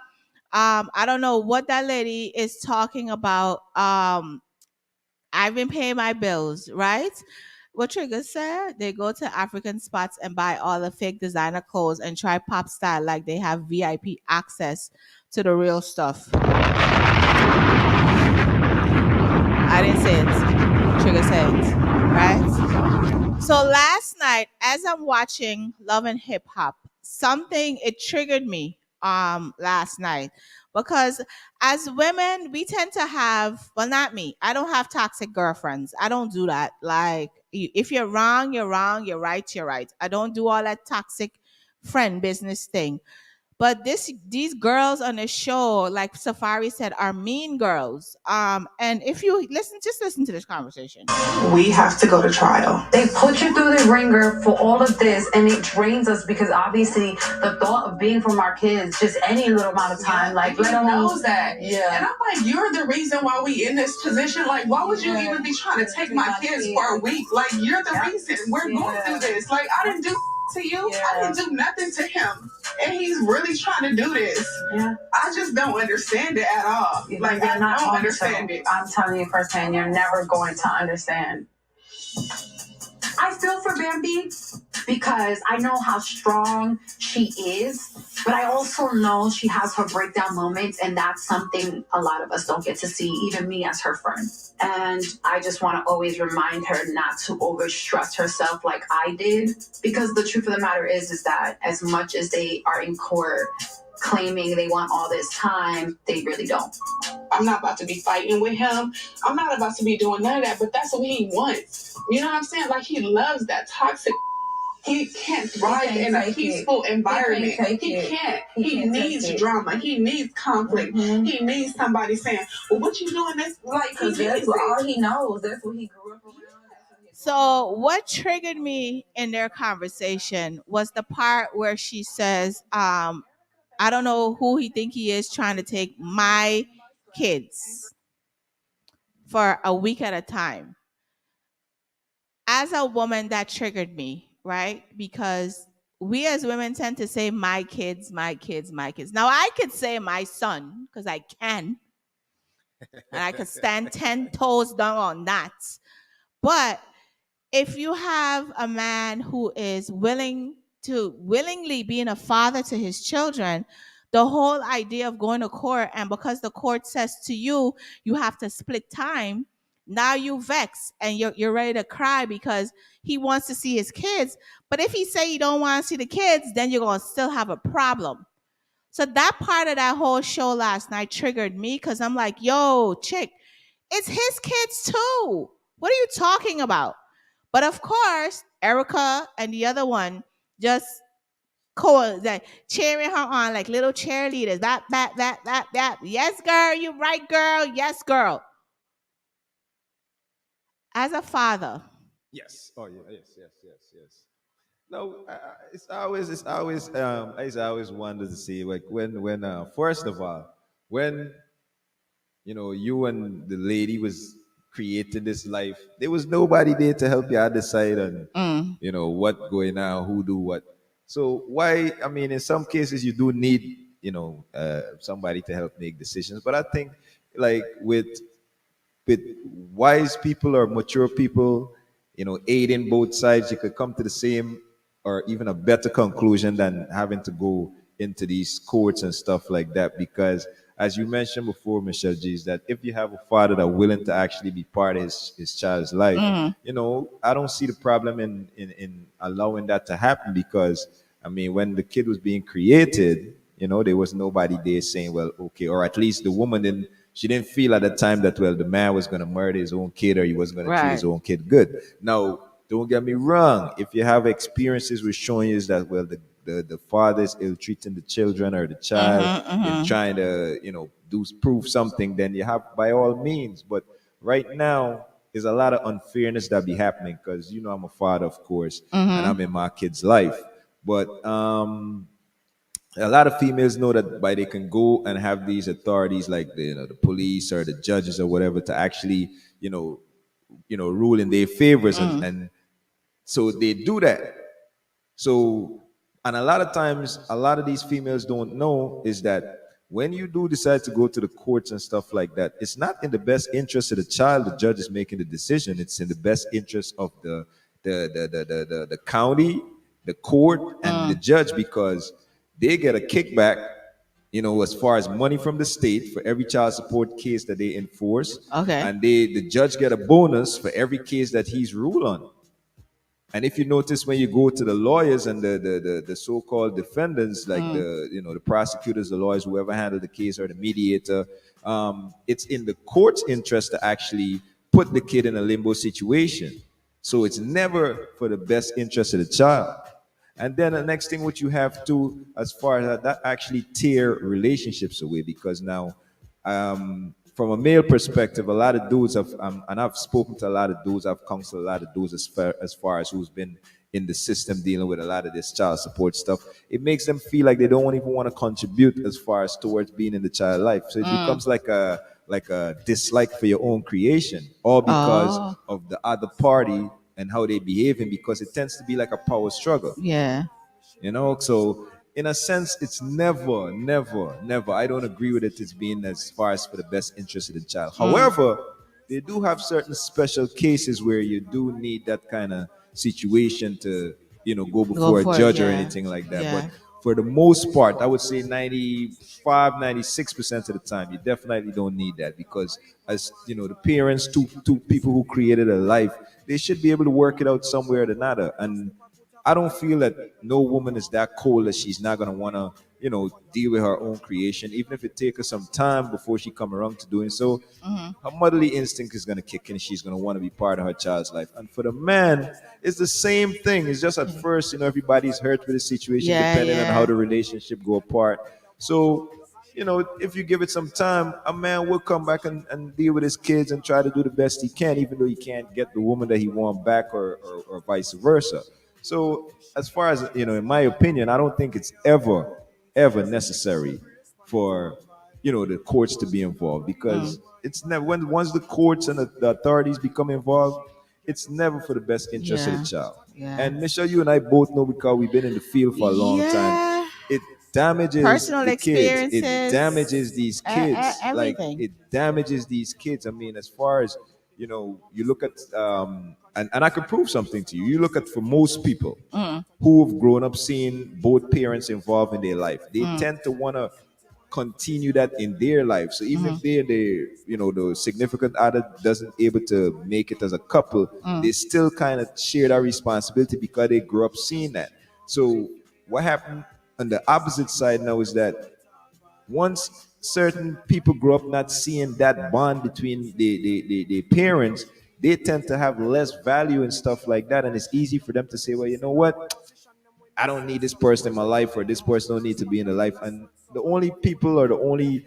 I don't know what that lady is talking about. I've been paying my bills, right? What Trigger said, they go to African spots and buy all the fake designer clothes and try pop style like they have VIP access to the real stuff. I didn't say it. Trigger said it, right? So last night, as I'm watching Love and Hip Hop, it triggered me last night because as women, we tend to have, well, not me. I don't have toxic girlfriends. I don't do that. Like, if you're wrong, you're wrong. You're right, you're right. I don't do all that toxic friend business thing. But these girls on the show, like Safari said, are mean girls. And if you just listen to this conversation. We have to go to trial. They put you through the ringer for all of this, and it drains us because obviously the thought of being from our kids, just any little amount of time, like He let alone knows that. Yeah. And I'm like, you're the reason why we in this position. Like, why would you even be trying to take my kids for a week? Like, you're the reason we're going through this. Like, I didn't do to you. I didn't do nothing to him. And he's really trying to do this. Yeah. I just don't understand it at all. Like, I don't understand it. I'm telling you firsthand, you're never going to understand. I feel for Bambi because I know how strong she is, but I also know she has her breakdown moments, and that's something a lot of us don't get to see, even me as her friend. And I just want to always remind her not to overstress herself like I did, because the truth of the matter is that as much as they are in court claiming they want all this time, they really don't. I'm not about to be fighting with him. I'm not about to be doing none of that, but that's what he wants. You know what I'm saying? Like, he loves that toxic. He can't thrive in a peaceful environment. He can't. He needs drama. He needs conflict. He needs somebody saying, well, what you doing this? Like, Because that's all he knows. That's what he grew up around. So what triggered me in their conversation was the part where she says, I don't know who he think he is trying to take my kids for a week at a time. As a woman, that triggered me, right? Because we as women tend to say, my kids, my kids, my kids. Now, I could say my son, because I can, and I could stand 10 toes down on that. But if you have a man who is willingly being a father to his children, the whole idea of going to court, and because the court says to you, you have to split time, now you vex and you're ready to cry because he wants to see his kids. But if he say you don't want to see the kids, then you're going to still have a problem. So that part of that whole show last night triggered me because I'm like, yo, chick, it's his kids too. What are you talking about? But of course, Erica and the other one just like cheering her on like little cheerleaders. That. Yes, girl, you right, girl. Yes, girl. As a father. Yes. Oh yeah. Yes. Yes. Yes. Yes. No, it's always I always wanted to see like when first of all when you and the lady was creating this life, there was nobody there to help you decide on what going on, who do what. So why? I mean, in some cases you do need somebody to help make decisions, but I think like with wise people or mature people, aiding both sides, you could come to the same or even a better conclusion than having to go into these courts and stuff like that. Because as you mentioned before, Michelle G, is that if you have a father that's willing to actually be part of his child's life, I don't see the problem in allowing that to happen because I mean, when the kid was being created, there was nobody there saying, well, okay, or at least the woman didn't. She didn't feel at the time that well the man was going to murder his own kid or he was going to treat his Right. own kid good. Now, don't get me wrong. If you have experiences with showing you that well the father is ill treating the children or the child in trying to do prove something, then you have by all means. But right now, there's a lot of unfairness that be happening because I'm a father, of course, and I'm in my kid's life. But a lot of females know that by they can go and have these authorities like the police or the judges or whatever to actually rule in their favors and so they do that. So, and a lot of times, a lot of these females don't know is that when you do decide to go to the courts and stuff like that, it's not in the best interest of the child. The judge is making the decision. It's in the best interest of the county, the court, and the judge because they get a kickback. As far as money from the state for every child support case that they enforce, Okay. and the judge get a bonus for every case that he's ruled on. And if you notice when you go to the lawyers and the so-called defendants, like the prosecutors, the lawyers, whoever handled the case or the mediator, it's in the court's interest to actually put the kid in a limbo situation. So it's never for the best interest of the child. And then the next thing what you have to, as far as that actually tear relationships away because now from a male perspective, a lot of dudes have, and I've spoken to a lot of dudes, I've counseled a lot of dudes as far as who's been in the system dealing with a lot of this child support stuff. It makes them feel like they don't even want to contribute as far as towards being in the child life. So it becomes like a dislike for your own creation, all because Oh. of the other party and how they behaving, because it tends to be like a power struggle. Yeah. So in a sense, it's never. I don't agree with it as being as far as for the best interest of the child. However, they do have certain special cases where you do need that kind of situation to, go before a for it, judge or yeah. anything like that. Yeah. But for the most part, I would say 95, 96% of the time, you definitely don't need that because as the parents, two people who created a life, they should be able to work it out somewhere or another. And I don't feel that no woman is that cold that she's not gonna wanna, deal with her own creation, even if it takes her some time before she come around to doing so. Her motherly instinct is gonna kick in. She's gonna want to be part of her child's life. And for the man, it's the same thing. It's just at first, everybody's hurt with the situation, Yeah, depending on yeah. how the relationship go apart. So, if you give it some time, a man will come back and deal with his kids and try to do the best he can, even though he can't get the woman that he want back or vice versa. So as far as in my opinion, I don't think it's ever necessary for the courts to be involved, because it's never, once the courts and the authorities become involved, it's never for the best interest of the Yeah. child. Yeah. And Michelle, you and I both know, because we've been in the field for a long time. Yeah. It damages Personal the kids. It experiences, damages these kids. Like, everything. it damages these kids. I mean, as far as you look at, and I can prove something to you. You look at, for most people who have grown up seeing both parents involved in their life, they tend to want to continue that in their life. So even if the significant other doesn't able to make it as a couple, they still kind of share that responsibility because they grew up seeing that. So what happened on the opposite side now is that once certain people grow up not seeing that bond between the parents, they tend to have less value and stuff like that. And it's easy for them to say, well, you know what? I don't need this person in my life, or this person don't need to be in the life. And the only people, or the only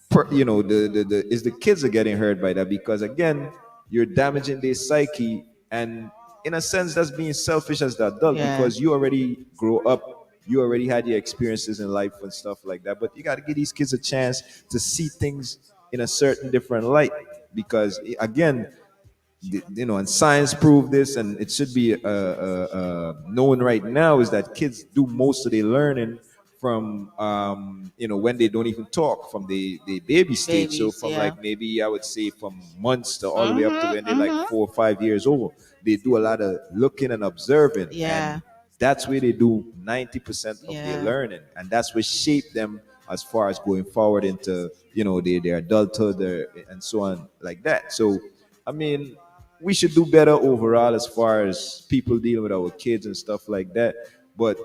the is the kids are getting hurt by that, because again, you're damaging their psyche. And in a sense, that's being selfish as the adult, Yeah. because you already grow up, you already had your experiences in life and stuff like that. But you got to give these kids a chance to see things in a certain different light, because again, and science proved this, and it should be known right now, is that kids do most of their learning from when they don't even talk, from the baby stage. So Babies, from, yeah. like, maybe I would say from months to all the way up to when they're like 4 or 5 years old, they do a lot of looking and observing. Yeah. And that's where they do 90% of their Yeah. learning, and that's what shaped them as far as going forward into their adulthood, and so on, like that. So I mean, we should do better overall as far as people dealing with our kids and stuff like that. But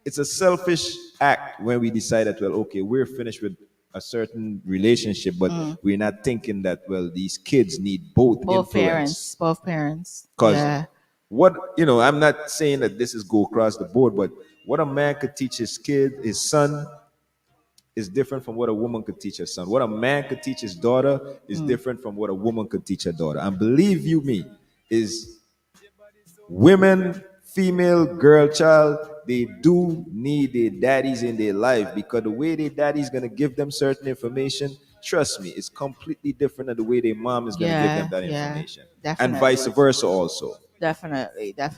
it's a selfish act when we decide that, well, okay, we're finished with a certain relationship, but we're not thinking that, well, these kids need both Both influence. parents. Both parents. Because Yeah. I'm not saying that this is go across the board, but what a man could teach his son, is different from what a woman could teach her son. What a man could teach his daughter is different from what a woman could teach her daughter. And believe you me, is women, female, girl, child, they do need their daddies in their life, because the way their daddy's gonna give them certain information, trust me, it's completely different than the way their mom is gonna give them that information. And Definitely. vice versa also. Definitely. That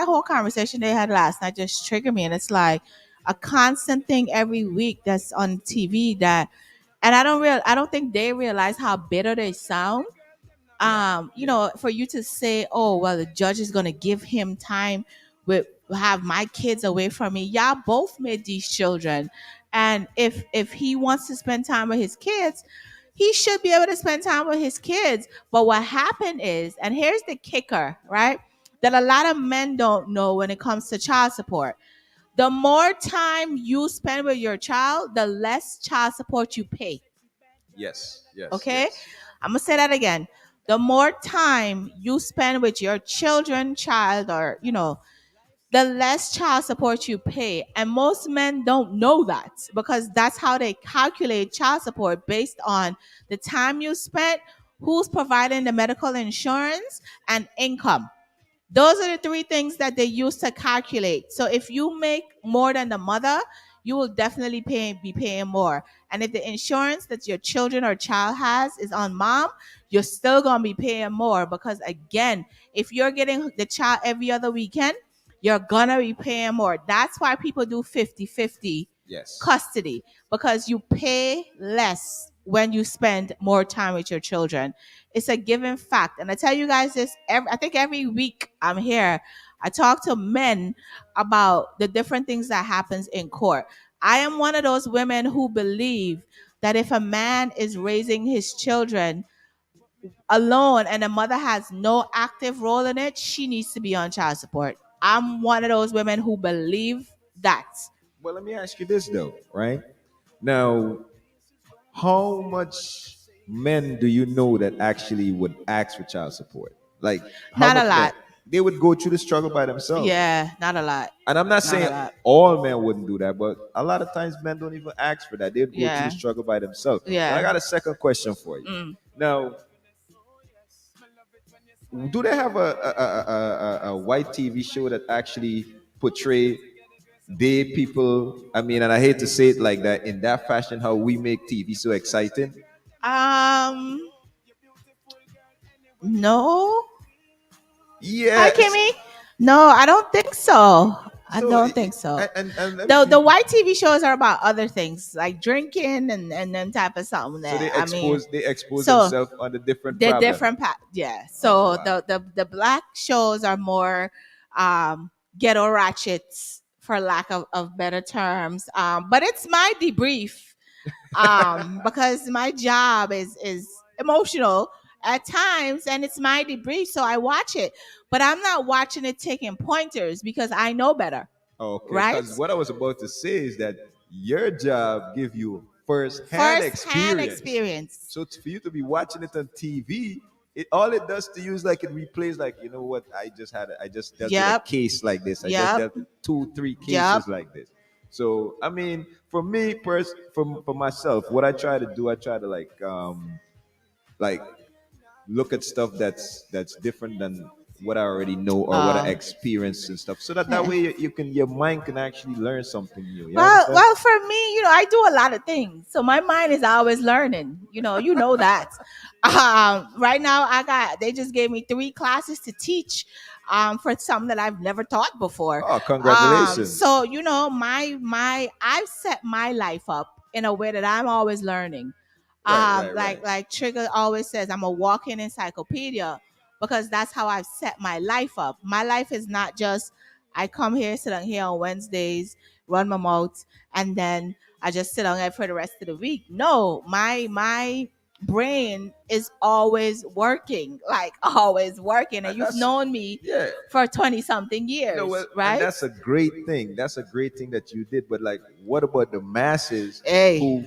whole conversation they had last night just triggered me, and it's like a constant thing every week that's on TV. And I don't think they realize how bitter they sound. For you to say, oh well, the judge is gonna give him time with have my kids away from me. Y'all both made these children, and if he wants to spend time with his kids, he should be able to spend time with his kids. But what happened is, and here's the kicker, right, that a lot of men don't know when it comes to child support: the more time you spend with your child, the less child support you pay. Yes, yes. Okay? Yes. I'm going to say that again. The more time you spend with your children, child, or, the less child support you pay. And most men don't know that, because that's how they calculate child support, based on the time you spent, who's providing the medical insurance, and income. Those are the three things that they use to calculate. So if you make more than the mother, you will definitely be paying more. And if the insurance that your children or child has is on mom, you're still gonna be paying more, because again, if you're getting the child every other weekend, you're gonna be paying more. That's why people do 50-50 Yes. custody, because you pay less when you spend more time with your children. It's a given fact. And I tell you guys this, I think every week I'm here, I talk to men about the different things that happens in court. I am one of those women who believe that if a man is raising his children alone and the mother has no active role in it, she needs to be on child support. I'm one of those women who believe that. Well, let me ask you this though, right? Now, how much men do you know that actually would ask for child support? Like, how Not a much men? lot. They would go through the struggle by themselves. Yeah, not a lot. And I'm not Not a saying lot. all men wouldn't do that, but a lot of times men don't even ask for that. They'd go through Yeah. the struggle by themselves. Yeah. But I got a second question for you. Now, do they have a white TV show that actually portray they people, I mean, and I hate to say it like that, in that fashion, how we make TV so exciting. Um, no. Hi, Yeah. Kimmy. No, I don't think so. I So, don't think so. and let me, The white TV shows are about other things like drinking and then type of something so there. I mean, they expose so themselves on the different they're problem. different. Yeah. Oh So wow. the black shows are more ghetto ratchets, for lack of better terms. But it's my debrief because my job is emotional at times, and it's my debrief, so I watch it. But I'm not watching it taking pointers because I know better, Okay, right? because what I was about to say is that your job give you first-hand First hand experience. experience. So for you to be watching it on TV, all it does to you is like it replays, like, you know what, I just dealt with a Yep. case like this. I just Yep. dealt with two, three Yep. cases like this. So I mean, for me, for myself, what I try to do, I try to like look at stuff that's different than what I already know or what I experienced and stuff, so that Yeah. way your mind can actually learn something new. You Well, understand? well, for me, I do a lot of things, so my mind is always learning. You know that. Right now, they just gave me 3 classes to teach, for something that I've never taught before. Oh, congratulations! So my I've set my life up in a way that I'm always learning. Right, right, right. Like Trigger always says, I'm a walking encyclopedia because that's how I've set my life up. My life is not just I come here, sit on here on Wednesdays, run my mouth, and then I just sit on it for the rest of the week. No, my brain is always working, like always working. And you've That's known me yeah. for 20 something years, Well, and right? that's a great thing. That's a great thing that you did. But like, what about the masses Hey, who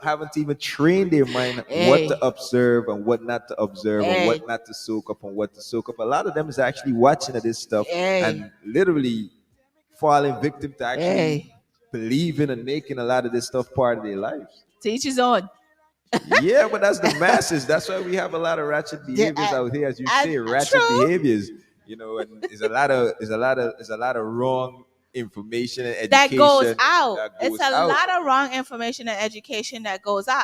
haven't even trained their mind what to hey, observe and what not to observe and hey, what not to soak up and what to soak up? A lot of them is actually watching this stuff hey, and literally falling victim to actually hey. believing and making a lot of this stuff part of their lives. Teach his own. Yeah, but that's the masses. That's why we have a lot of ratchet Yeah, behaviors out here, as you say, ratchet true. behaviors. And there's a lot of wrong information and That goes education out. that It's goes a out. lot of wrong information and education that goes out,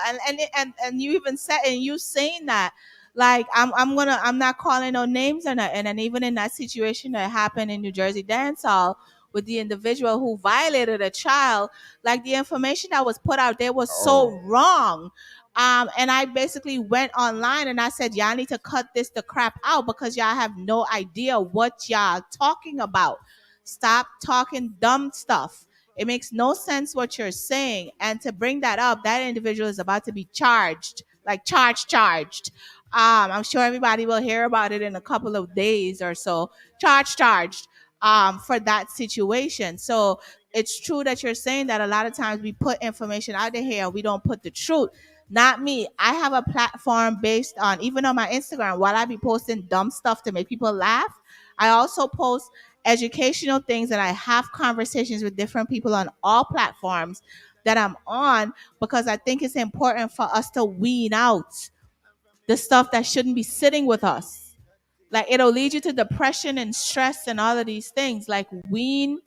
and you even said, and you saying that, like I'm not calling no names or not, and then even in that situation that happened in New Jersey dance hall with the individual who violated a child, like the information that was put out there was so Oh, wrong. And I basically went online and I said, y'all need to cut this the crap out because y'all have no idea what y'all talking about. Stop talking dumb stuff. It makes no sense what you're saying. And to bring that up, that individual is about to be charged, like charged. I'm sure everybody will hear about it in a couple of days or so. Charged for that situation. So it's true that you're saying that a lot of times we put information out there here and we don't put the truth. Not me. I have a platform based on, even on my Instagram, while I be posting dumb stuff to make people laugh, I also post educational things, and I have conversations with different people on all platforms that I'm on because I think it's important for us to wean out the stuff that shouldn't be sitting with us. Like it'll lead you to depression and stress and all of these things. Like wean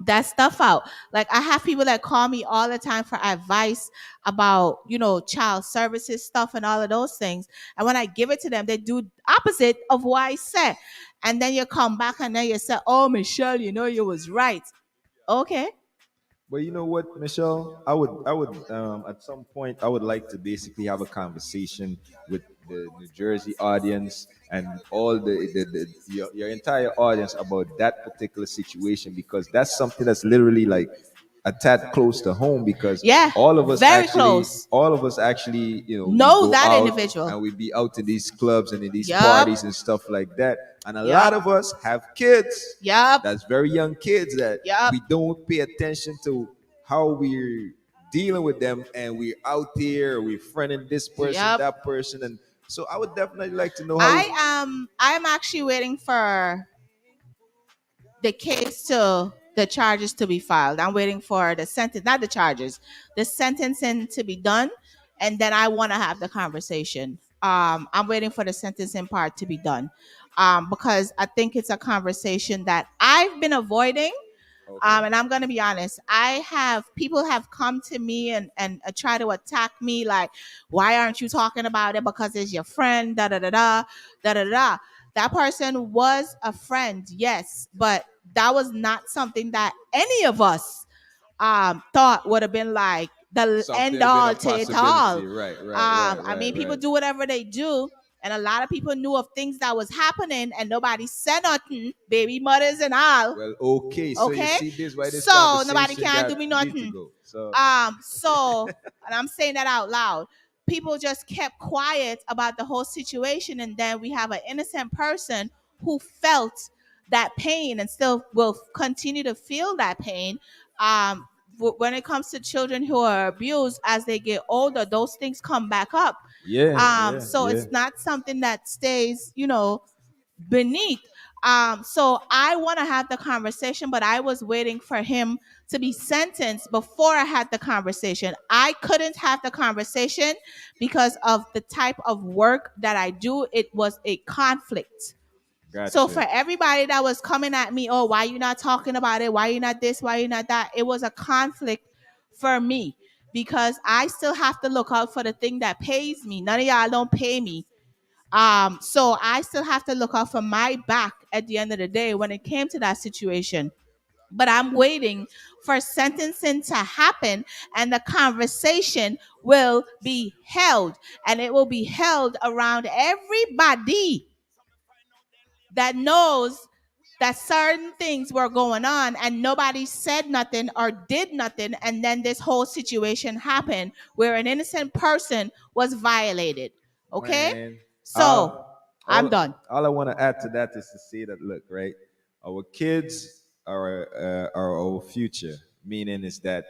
that stuff out. Like I have people that call me all the time for advice about, child services stuff and all of those things. And when I give it to them, they do opposite of what I said. And then you come back and then you say, "Oh, Michelle, you was right." Okay. but you know what, Michelle? I would at some point, I would like to basically have a conversation with the New Jersey audience and all your entire audience about that particular situation, because that's something that's literally like a tad close to home, because Yeah. Very close. all of us actually, we Know go that out individual. and we be out in these clubs and in these Yup. parties and stuff like that. And a lot Yup. of us have kids, Yup. that's very young kids, that Yup. we don't pay attention to how we're dealing with them, and we're out there, we're friending this person, Yup. that person. And so I would definitely like to know how. I'm actually waiting for the case to the charges to be filed. I'm waiting for the sentence, not the charges, the sentencing to be done, and then I want to have the conversation. I'm waiting for the sentencing part to be done, because I think it's a conversation that I've been avoiding. And I'm gonna be honest. People have come to me and try to attack me like, why aren't you talking about it? Because it's your friend. Da da da da da da da. That person was a friend, yes, but that was not something that any of us thought would have been like the end all to it all. I mean, people do whatever they do, and a lot of people knew of things that was happening, and nobody said nothing. Baby mothers and all. Well, okay. So you Okay, see this why this so nobody conversation can do got me need to nothing. go. So So, and I'm saying that out loud. People just kept quiet about the whole situation, and then we have an innocent person who felt that pain and still will continue to feel that pain. Um, when it comes to children who are abused as they get older, those things come back up. So it's not something that stays, beneath. So I want to have the conversation, but I was waiting for him to be sentenced before I had the conversation. I couldn't have the conversation because of the type of work that I do. It was a conflict. Gotcha. So for everybody that was coming at me, oh, why you not talking about it? Why you not this? Why you not that? It was a conflict for me because I still have to look out for the thing that pays me. None of y'all don't pay me. So I still have to look out for my back at the end of the day when it came to that situation. But I'm waiting for sentencing to happen and the conversation will be held. And it will be held around everybody that knows that certain things were going on and nobody said nothing or did nothing. And then this whole situation happened where an innocent person was violated. Okay? man, So I'm done. All I want to add to that is to say that look, right, our kids are our future. Meaning is that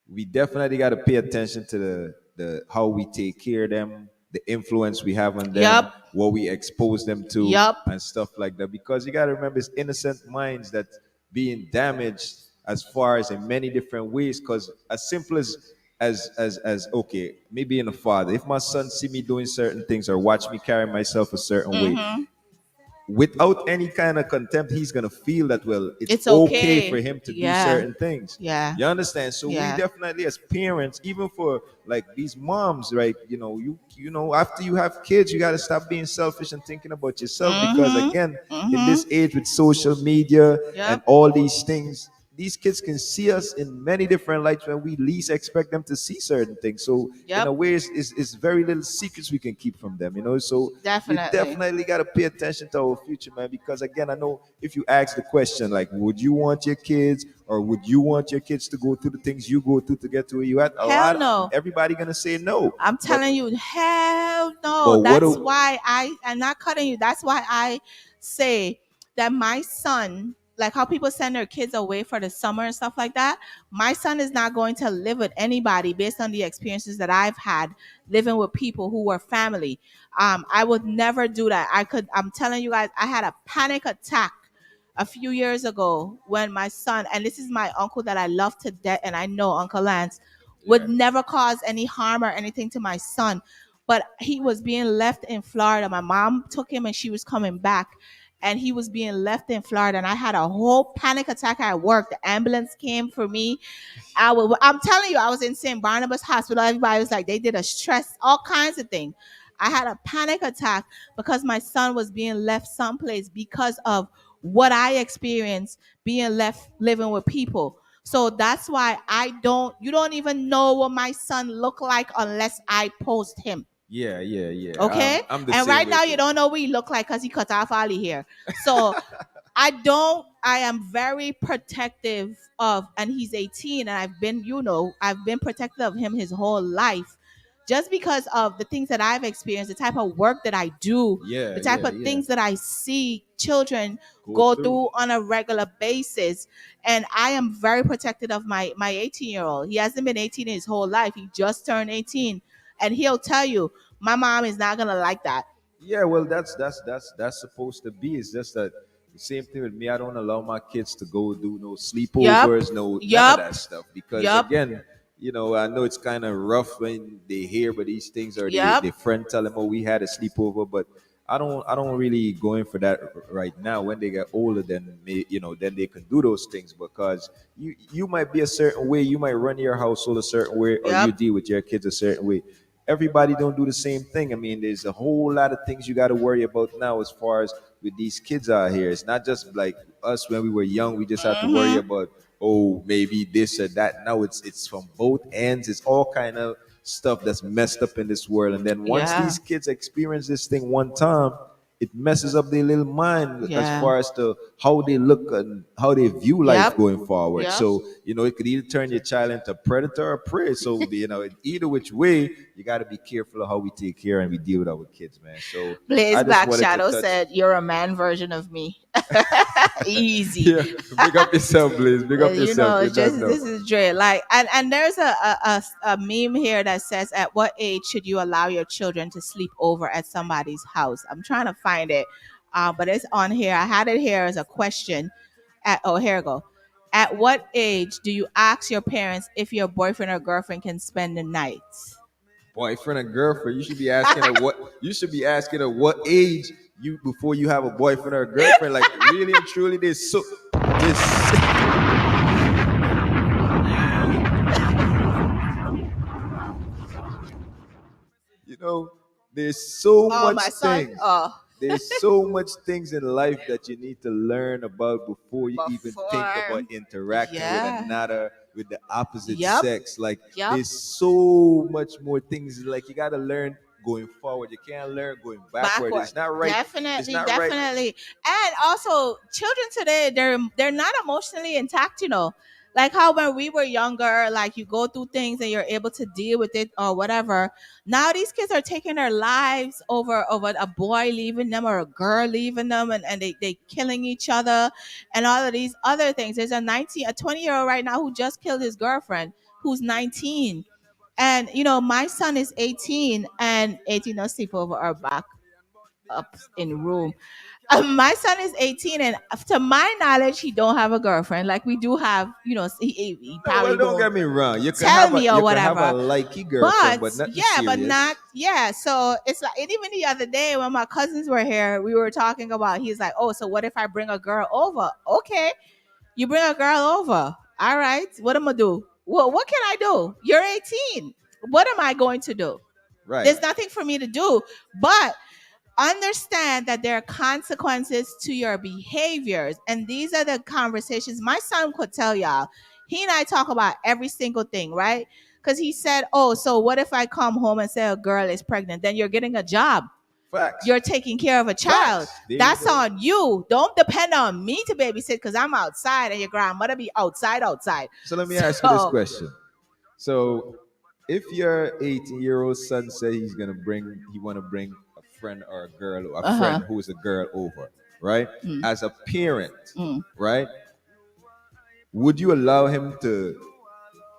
we definitely got to pay attention to the how we take care of them, the influence we have on them, Yup. what we expose them to, Yup. and stuff like that. Because you got to remember, it's innocent minds that being damaged as far as in many different ways. Because as simple as okay, me being a father, if my son see me doing certain things or watch me carry myself a certain way, Mhm. without any kind of contempt, he's gonna feel that well, it's It's okay okay. for him to do Yeah. certain things. Yeah. You understand? So we Yeah. definitely, as parents, even for like these moms, right? You know, after you have kids, you gotta stop being selfish and thinking about yourself because Mhm. again, in Mhm. this age with social media and Yep. all these things, these kids can see us in many different lights when we least expect them to see certain things. So in Yep. a way, it's very little secrets we can keep from them, you know. So we Definitely. definitely got to pay attention to our future, man. Because again, I know if you ask the question, like, would you want your kids or would you want your kids to go through the things you go through to get to where you at? Hell no. Everybody gonna say no. I'm But telling you, hell no. but what That's do why I'm not cutting you. That's why I say that my son, like how people send their kids away for the summer and stuff like that, my son is not going to live with anybody based on the experiences that I've had living with people who were family. I would never do that. I'm telling you guys, I had a panic attack a few years ago when my son, and this is my uncle that I love to death, and I know Uncle Lance would never cause any harm or anything to my son. But he was being left in Florida. My mom took him and she was coming back. And he was being left in Florida. And I had a whole panic attack at work. The ambulance came for me. I'm telling you, I was in St. Barnabas Hospital. Everybody was like, they did a stress, all kinds of things. I had a panic attack because my son was being left someplace because of what I experienced being left living with people. So that's why you don't even know what my son look like unless I post him. yeah. Okay? I'm the And same right way now too. you don't know what he look like because he cut off all the hair. So I am very protective of, and he's 18 and I've been protective of him his whole life just because of the things that I've experienced, the type of work that I do, the type of things that I see children go through on a regular basis. And I am very protective of my 18-year-old. He hasn't been 18 his whole life. He just turned 18. And he'll tell you, my mom is not gonna like that. Yeah, well, that's supposed to be. It's just that the same thing with me. I don't allow my kids to go do no sleepovers, none of Yup. that stuff. Because Yup. again, I know it's kind of rough when they hear about these things or Yup. their friend tell them, "Oh, we had a sleepover," but I don't really go in for that right now. When they get older, then then they can do those things, because you might be a certain way, you might run your household a certain way, or you Yep. deal with your kids a certain way. Everybody don't do the same thing. I mean, there's a whole lot of things you got to worry about now as far as with these kids out here. It's not just like us when we were young. We just had to worry Mm-hmm. about, oh, maybe this or that. Now it's from both ends. It's all kind of stuff that's messed up in this world. And then once Yeah. these kids experience this thing one time, it messes up their little mind as Yeah. far as to how they look and how they view life Yep. going forward. Yep. So, it could either turn your child into a predator or prey. So, either which way, you got to be careful of how we take care and we deal with our kids, man. So, Blaze I just Black wanted to Shadow touch. said, "You're a man version of me." Easy. Yeah, big up yourself, Blaze. Big up yourself. You don't Just know. this is Dre. Like, and there's a meme here that says, "At what age should you allow your children to sleep over at somebody's house?" I'm trying to find it, but it's on here. I had it here as a question. Here we go. At what age do you ask your parents if your boyfriend or girlfriend can spend the night? Boyfriend and girlfriend, you should be asking her what age you before you have a boyfriend or a girlfriend. Like, really and truly, this you know there's so Oh, much my son. things. Oh, There's so much things in life that you need to learn about before you even think about before. interacting with Yeah. another, with the opposite Yep. sex. Like, Yep. there's so much more things, like, you got to learn going forward. You can't learn going backward. Backward. It's not right. It's Definitely, not right. definitely. And also, children today, they're not emotionally intact, Like how when we were younger, like you go through things and you're able to deal with it or whatever. Now these kids are taking their lives over a boy leaving them or a girl leaving them, and they killing each other and all of these other things. There's a 20-year-old right now who just killed his girlfriend who's 19. And my son is 18, and 18 don't sleep over our back up in room. My son is 18, and to my knowledge, he don't have a girlfriend. Like we do have, he No, well, probably don't don't get me wrong. You can tell have a me or you can have a whatever. likey girlfriend, But but nothing yeah, but serious. not yeah. So it's like, and even the other day when my cousins were here, we were talking about. He's like, "Oh, so what if I bring a girl over?" Okay, you bring a girl over. All right, what am I do? Well, what can I do? You're 18. What am I going to do? Right. There's nothing for me to do. But understand that there are consequences to your behaviors. And these are the conversations my son could tell y'all. He and I talk about every single thing, right? Because he said, "Oh, so what if I come home and say a girl is pregnant? Then you're getting a job. Facts. You're taking care of a child. Facts. There you That's go. on you. Don't depend on me to babysit because I'm outside and your grandmother be outside. So let me ask you this So, question. So, if your 18-year-old son say he want to bring a friend or a girl, or a uh-huh. friend who is a girl over, right? Mm. As a parent, Mm. right? Would you allow him to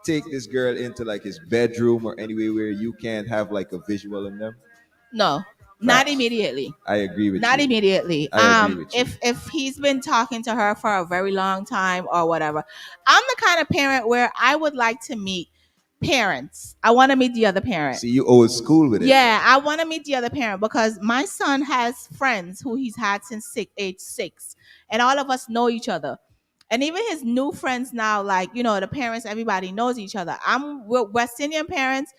take this girl into like his bedroom or anywhere where you can't have like a visual in them? No, not Facts. immediately. I agree with Not you. immediately. I agree with you. If he's been talking to her for a very long time or whatever, I'm the kind of parent where I would like to meet parents. I want to meet the other parent. See, you old school with it. Yeah, I want to meet the other parent because my son has friends who he's had since age 6, and all of us know each other. And even his new friends now, like the parents, everybody knows each other. We're West Indian parents.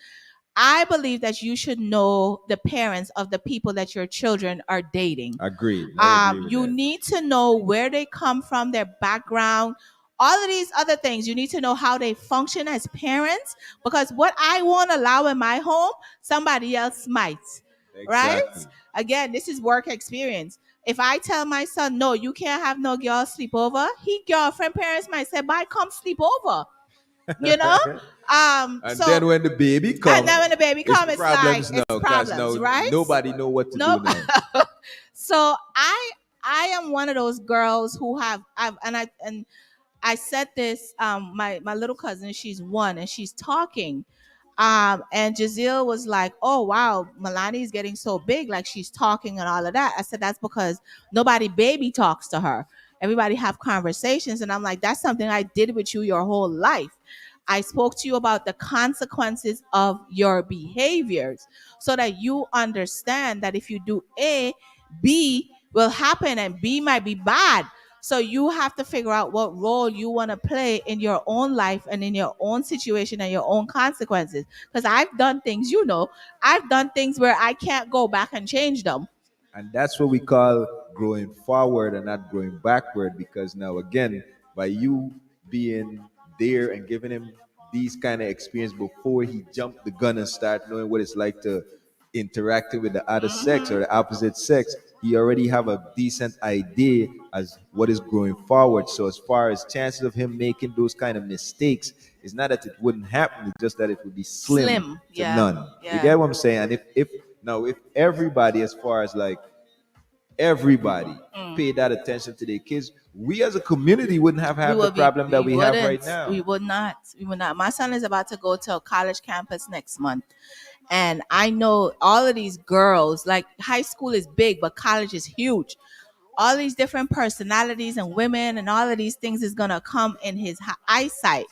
I believe that you should know the parents of the people that your children are dating. Agreed. I agree with You that. need to know where they come from, their background, all of these other things. You need to know how they function as parents because what I won't allow in my home, somebody else might. Right? Exactly. Again, this is work experience. If I tell my son, no, you can't have no girl sleep over, he girlfriend parents might say, bye, come sleep over. You know? And So then when the baby and comes, then when the baby comes, it's like problems it's now, because problems, now right? nobody know what to No. do now. So I am one of those girls who I said this. My little cousin, she's 1, and she's talking. And Giselle was like, "Oh wow, Milani's getting so big, like she's talking and all of that." I said, "That's because nobody baby talks to her. Everybody have conversations." And I'm like, "That's something I did with you your whole life. I spoke to you about the consequences of your behaviors so that you understand that if you do A, B will happen and B might be bad. So you have to figure out what role you want to play in your own life and in your own situation and your own consequences. Because I've done things, I've done things where I can't go back and change them. And that's what we call growing forward and not growing backward. Because now, again, by you being there and giving him these kind of experience before he jumped the gun and start knowing what it's like to interacting with the other sex or the opposite sex, he already have a decent idea as what is growing forward. So as far as chances of him making those kind of mistakes, it's not that it wouldn't happen, it's just that it would be slim to Yeah. none. You Yeah. get what I'm saying? And if everybody, as far as like everybody paid that attention to their kids, we as a community wouldn't have had the problem that we have right now. We would not. We would not. My son is about to go to a college campus next month. And I know all of these girls, like high school is big, but college is huge. All these different personalities and women and all of these things is going to come in his eyesight.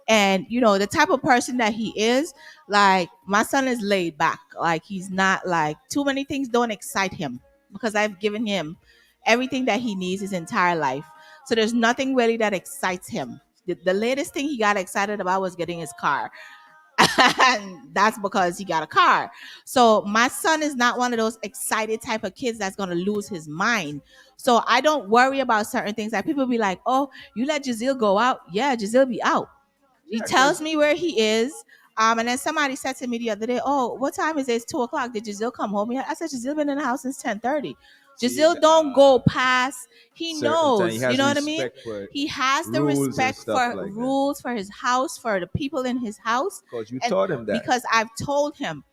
And, the type of person that he is, like my son is laid back. Like he's not like too many things don't excite him because I've given him everything that he needs his entire life. So there's nothing really that excites him. The latest thing he got excited about was getting his car. And that's because he got a car. So my son is not one of those excited type of kids that's going to lose his mind. So I don't worry about certain things. Like people be like, oh, you let Giselle go out. Yeah, Giselle be out. He tells me where he is. And then somebody said to me the other day, oh, what time is it? It's 2:00. Did Giselle come home yet? I said, Giselle been in the house since 10:30. Giselle don't go past. He knows. You know what I mean? He has the respect for rules for his house, for the people in his house. Because you taught him that. Because I've told him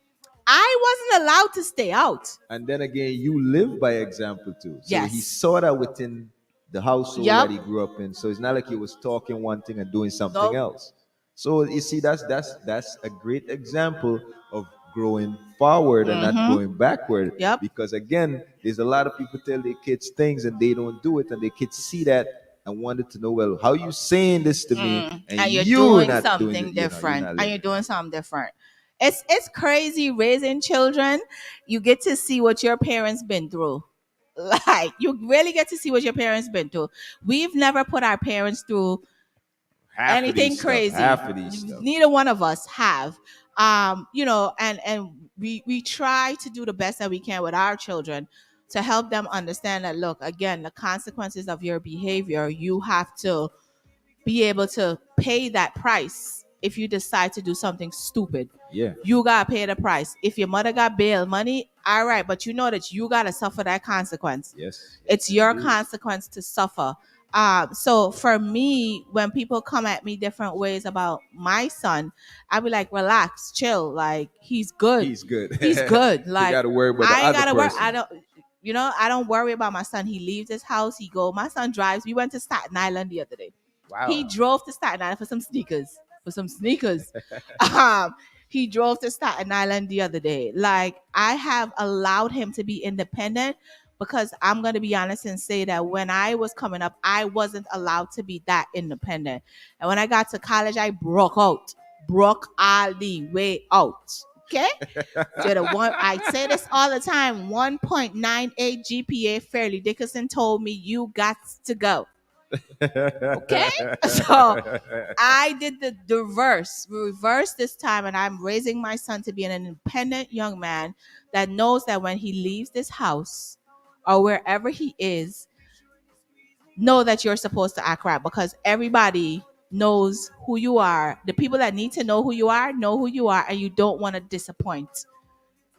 I wasn't allowed to stay out. And then again, you live by example too. So he saw that within the household that he grew up in. So it's not like he was talking one thing and doing something else. So you see, that's a great example of growing forward and not going backward. Because again, there's a lot of people tell their kids things and they don't do it, and their kids see that and wanted to know, well, how you saying this to me and you're doing something different, and you're doing something different. It's crazy raising children. You get to see what your parents been through. Like you really get to see what your parents been through. We've never put our parents through anything crazy. Half of these stuff. Neither one of us have. And we try to do the best that we can with our children to help them understand that, look, again, the consequences of your behavior, you have to be able to pay that price. If you decide to do something stupid, you gotta pay the price. If your mother got bail money, all right, but you know that you gotta suffer that consequence. It's your consequence to suffer. So for me, when people come at me different ways about my son, I be like, relax, chill. Like he's good. He's good. He's good. Like you gotta worry about the I ain't other gotta worry. person. I don't worry about my son. He leaves his house. My son drives. We went to Staten Island the other day. Wow. He drove to Staten Island for some sneakers. He drove to Staten Island the other day. Like I have allowed him to be independent because I'm going to be honest and say that when I was coming up, I wasn't allowed to be that independent. And when I got to college, I broke all the way out. Okay? I say this all the time. 1.98 GPA. Fairleigh Dickinson told me you got to go. Okay, so I did the reverse this time, and I'm raising my son to be an independent young man that knows that when he leaves this house or wherever he is, know that you're supposed to act right, because everybody knows who you are. The people that need to know who you are, and you don't want to disappoint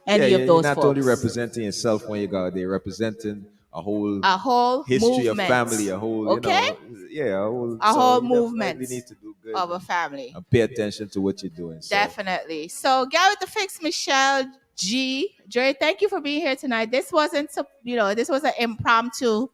any of those You're not folks. only representing yourself when you go out there, representing a whole history movement. of family, a whole a whole movement need to do good of a family. and pay attention to what you're doing. So. Definitely. So get with the fix, Michelle G. Dre, thank you for being here tonight. This wasn't this was an impromptu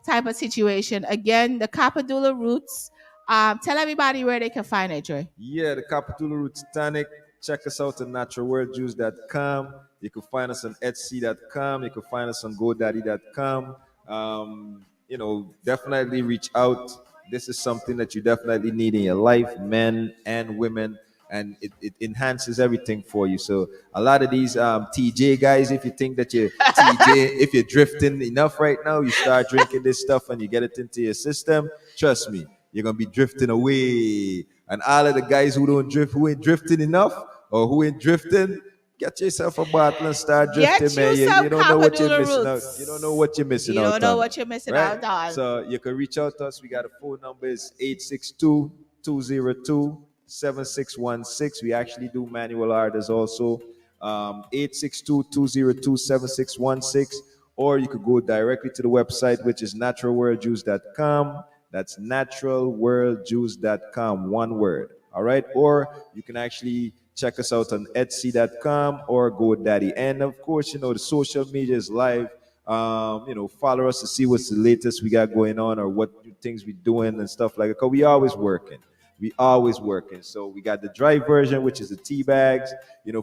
type of situation. Again, the Capadula Roots. Tell everybody where they can find it, Dre. Yeah, the Capadula Roots Tonic. Check us out at naturalworldjuice.com. You can find us on Etsy.com. You can find us on GoDaddy.com. Definitely reach out. This is something that you definitely need in your life, men and women. and it enhances everything for you. So a lot of these TJ guys, if you think that you're TJ, if you're drifting enough right now, you start drinking this stuff and you get it into your system, trust me, you're gonna be drifting away. And all of the guys who don't drift, who ain't drifting enough or who ain't drifting, get yourself a bottle and start drifting, Get man. you You some don't know what you're Capadula missing out. roots. You don't know what you're missing You out don't know on. what you're missing Right? out on. So you can reach out to us. We got a phone number is 862-202-7616. We actually do manual orders also. 862-202-7616. Or you could go directly to the website, which is naturalworldjuice.com. That's naturalworldjuice.com, one word. All right. Or you can actually check us out on Etsy.com or GoDaddy. And of course, the social media is live. Follow us to see what's the latest we got going on or what things we're doing and stuff like that. Because we always working. We always working. So we got the dry version, which is the tea bags,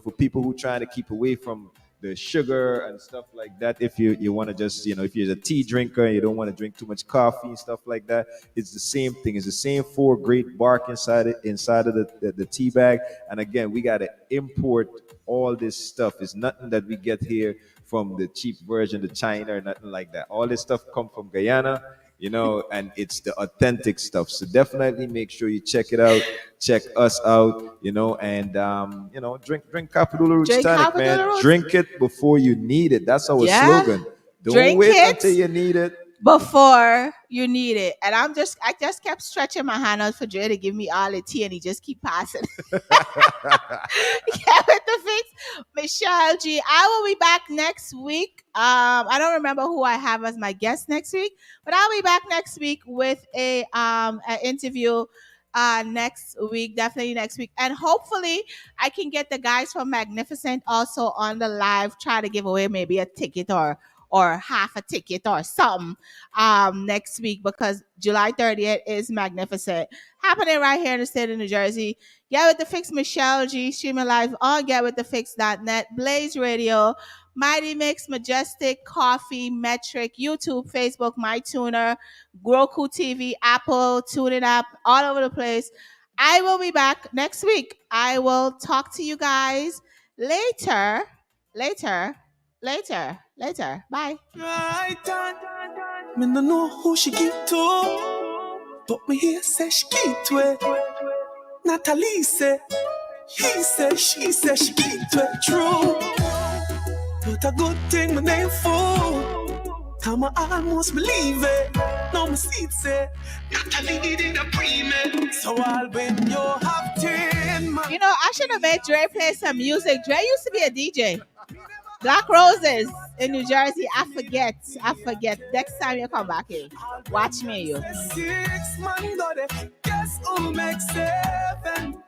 for people who trying to keep away from the sugar and stuff like that. If you want to just, if you're a tea drinker and you don't want to drink too much coffee and stuff like that, it's the same thing. It's the same 4 great bark inside of the tea bag. And again, we got to import all this stuff. It's nothing that we get here from the cheap version of China or nothing like that. All this stuff come from Guyana, and it's the authentic stuff. So definitely make sure you check it out, check us out, and drink Capadula Roots Tonic, man. Drink it before you need it. That's our slogan. Don't wait until you need it. Before you need it. And I just kept stretching my hand out for Dre to give me all the tea, and he just keep passing. With the fix, Michelle G. I will be back next week. I don't remember who I have as my guest next week, but I'll be back next week with an interview next week, definitely next week. And hopefully I can get the guys from Magnificent also on the live, try to give away maybe a ticket or half a ticket or something next week, because July 30th is Magnificent, happening right here in the state of New Jersey. Get With The Fix, Michelle G, streaming live on getwiththefix.net, Blaze Radio, Mighty Mix, Majestic, Coffee, Metric, YouTube, Facebook, MyTuner, Roku TV, Apple, TuneIn app, all over the place. I will be back next week. I will talk to you guys later. Bye. Right on. Me no know who she give to, but me hear say she give to it. Natalie say, he say, she say she give to it. True, but a good thing my name for. Come I almost believe it. Now my seat say, Natalie did a pre-med. So I'll win your half 10, man. I should have made Dre play some music. Dre used to be a DJ. Black Roses in New Jersey. I forget. Next time you come back here, watch me, you. 6 man got it. Guess who makes 7?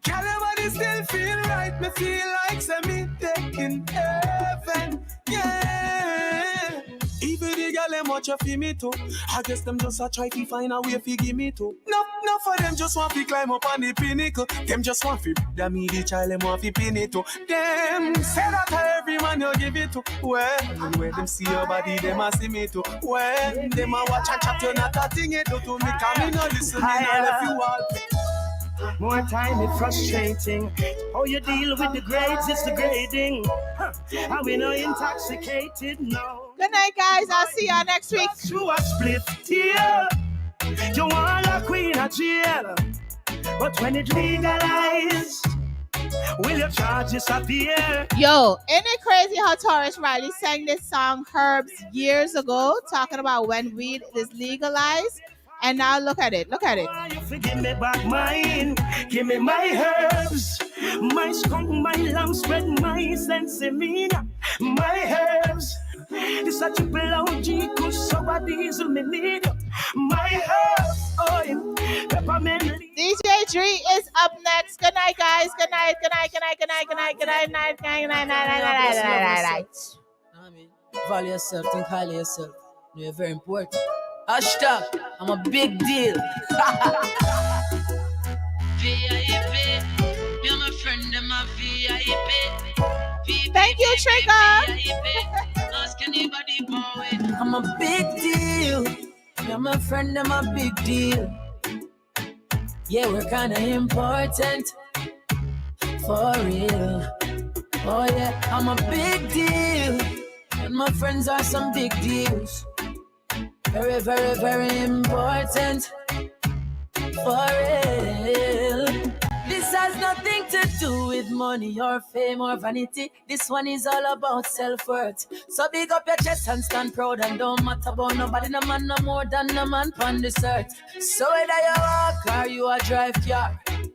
Can everybody still feel right? Me feel like me taking heaven. Yeah. Even the girl them watch you feel me too. I guess them just a try to find a way to give me too. No for them just want to climb up on the pinnacle. Them just want to that me the child them want to pin it to. Them say that every man you give it to. When them see your body, them a see me too. When them a watch and chat, you not a thing it do to me. Come me no listen, me no left you all. More time it's frustrating. How you deal with the grades is degrading. And we no intoxicated, no. Good night, guys. I'll see y'all next week. Through a split tear. You want a queen of jail. But when it legalized, will your charges appear? Yo, ain't it crazy how Taurus Riley sang this song Herbs years ago, talking about when weed is legalized? And now look at it. You forgive me back mine. Give me my herbs. My skunk, my lamb spread, my sensimina. My herbs. This a triple OG, cause so a diesel me need. My herbs. Oh, peppermint. DJ Dree is up next. Good night, guys. Good night. Value yourself, think highly of yourself. You're very important. Hashtag, I'm a big deal. VIP, you're my friend and my VIP. Thank you, Trigger. Ask anybody for it. I'm a big deal. You're my friend, I'm a big deal. Yeah, we're kinda important. for real. Oh yeah, I'm a big deal, and my friends are some big deals. Very, very, very important, for real. This has nothing to do with money or fame or vanity. This one is all about self-worth. So big up your chest and stand proud, and don't matter about nobody, no man no more than no man on this earth. So whether you walk or you a drive car,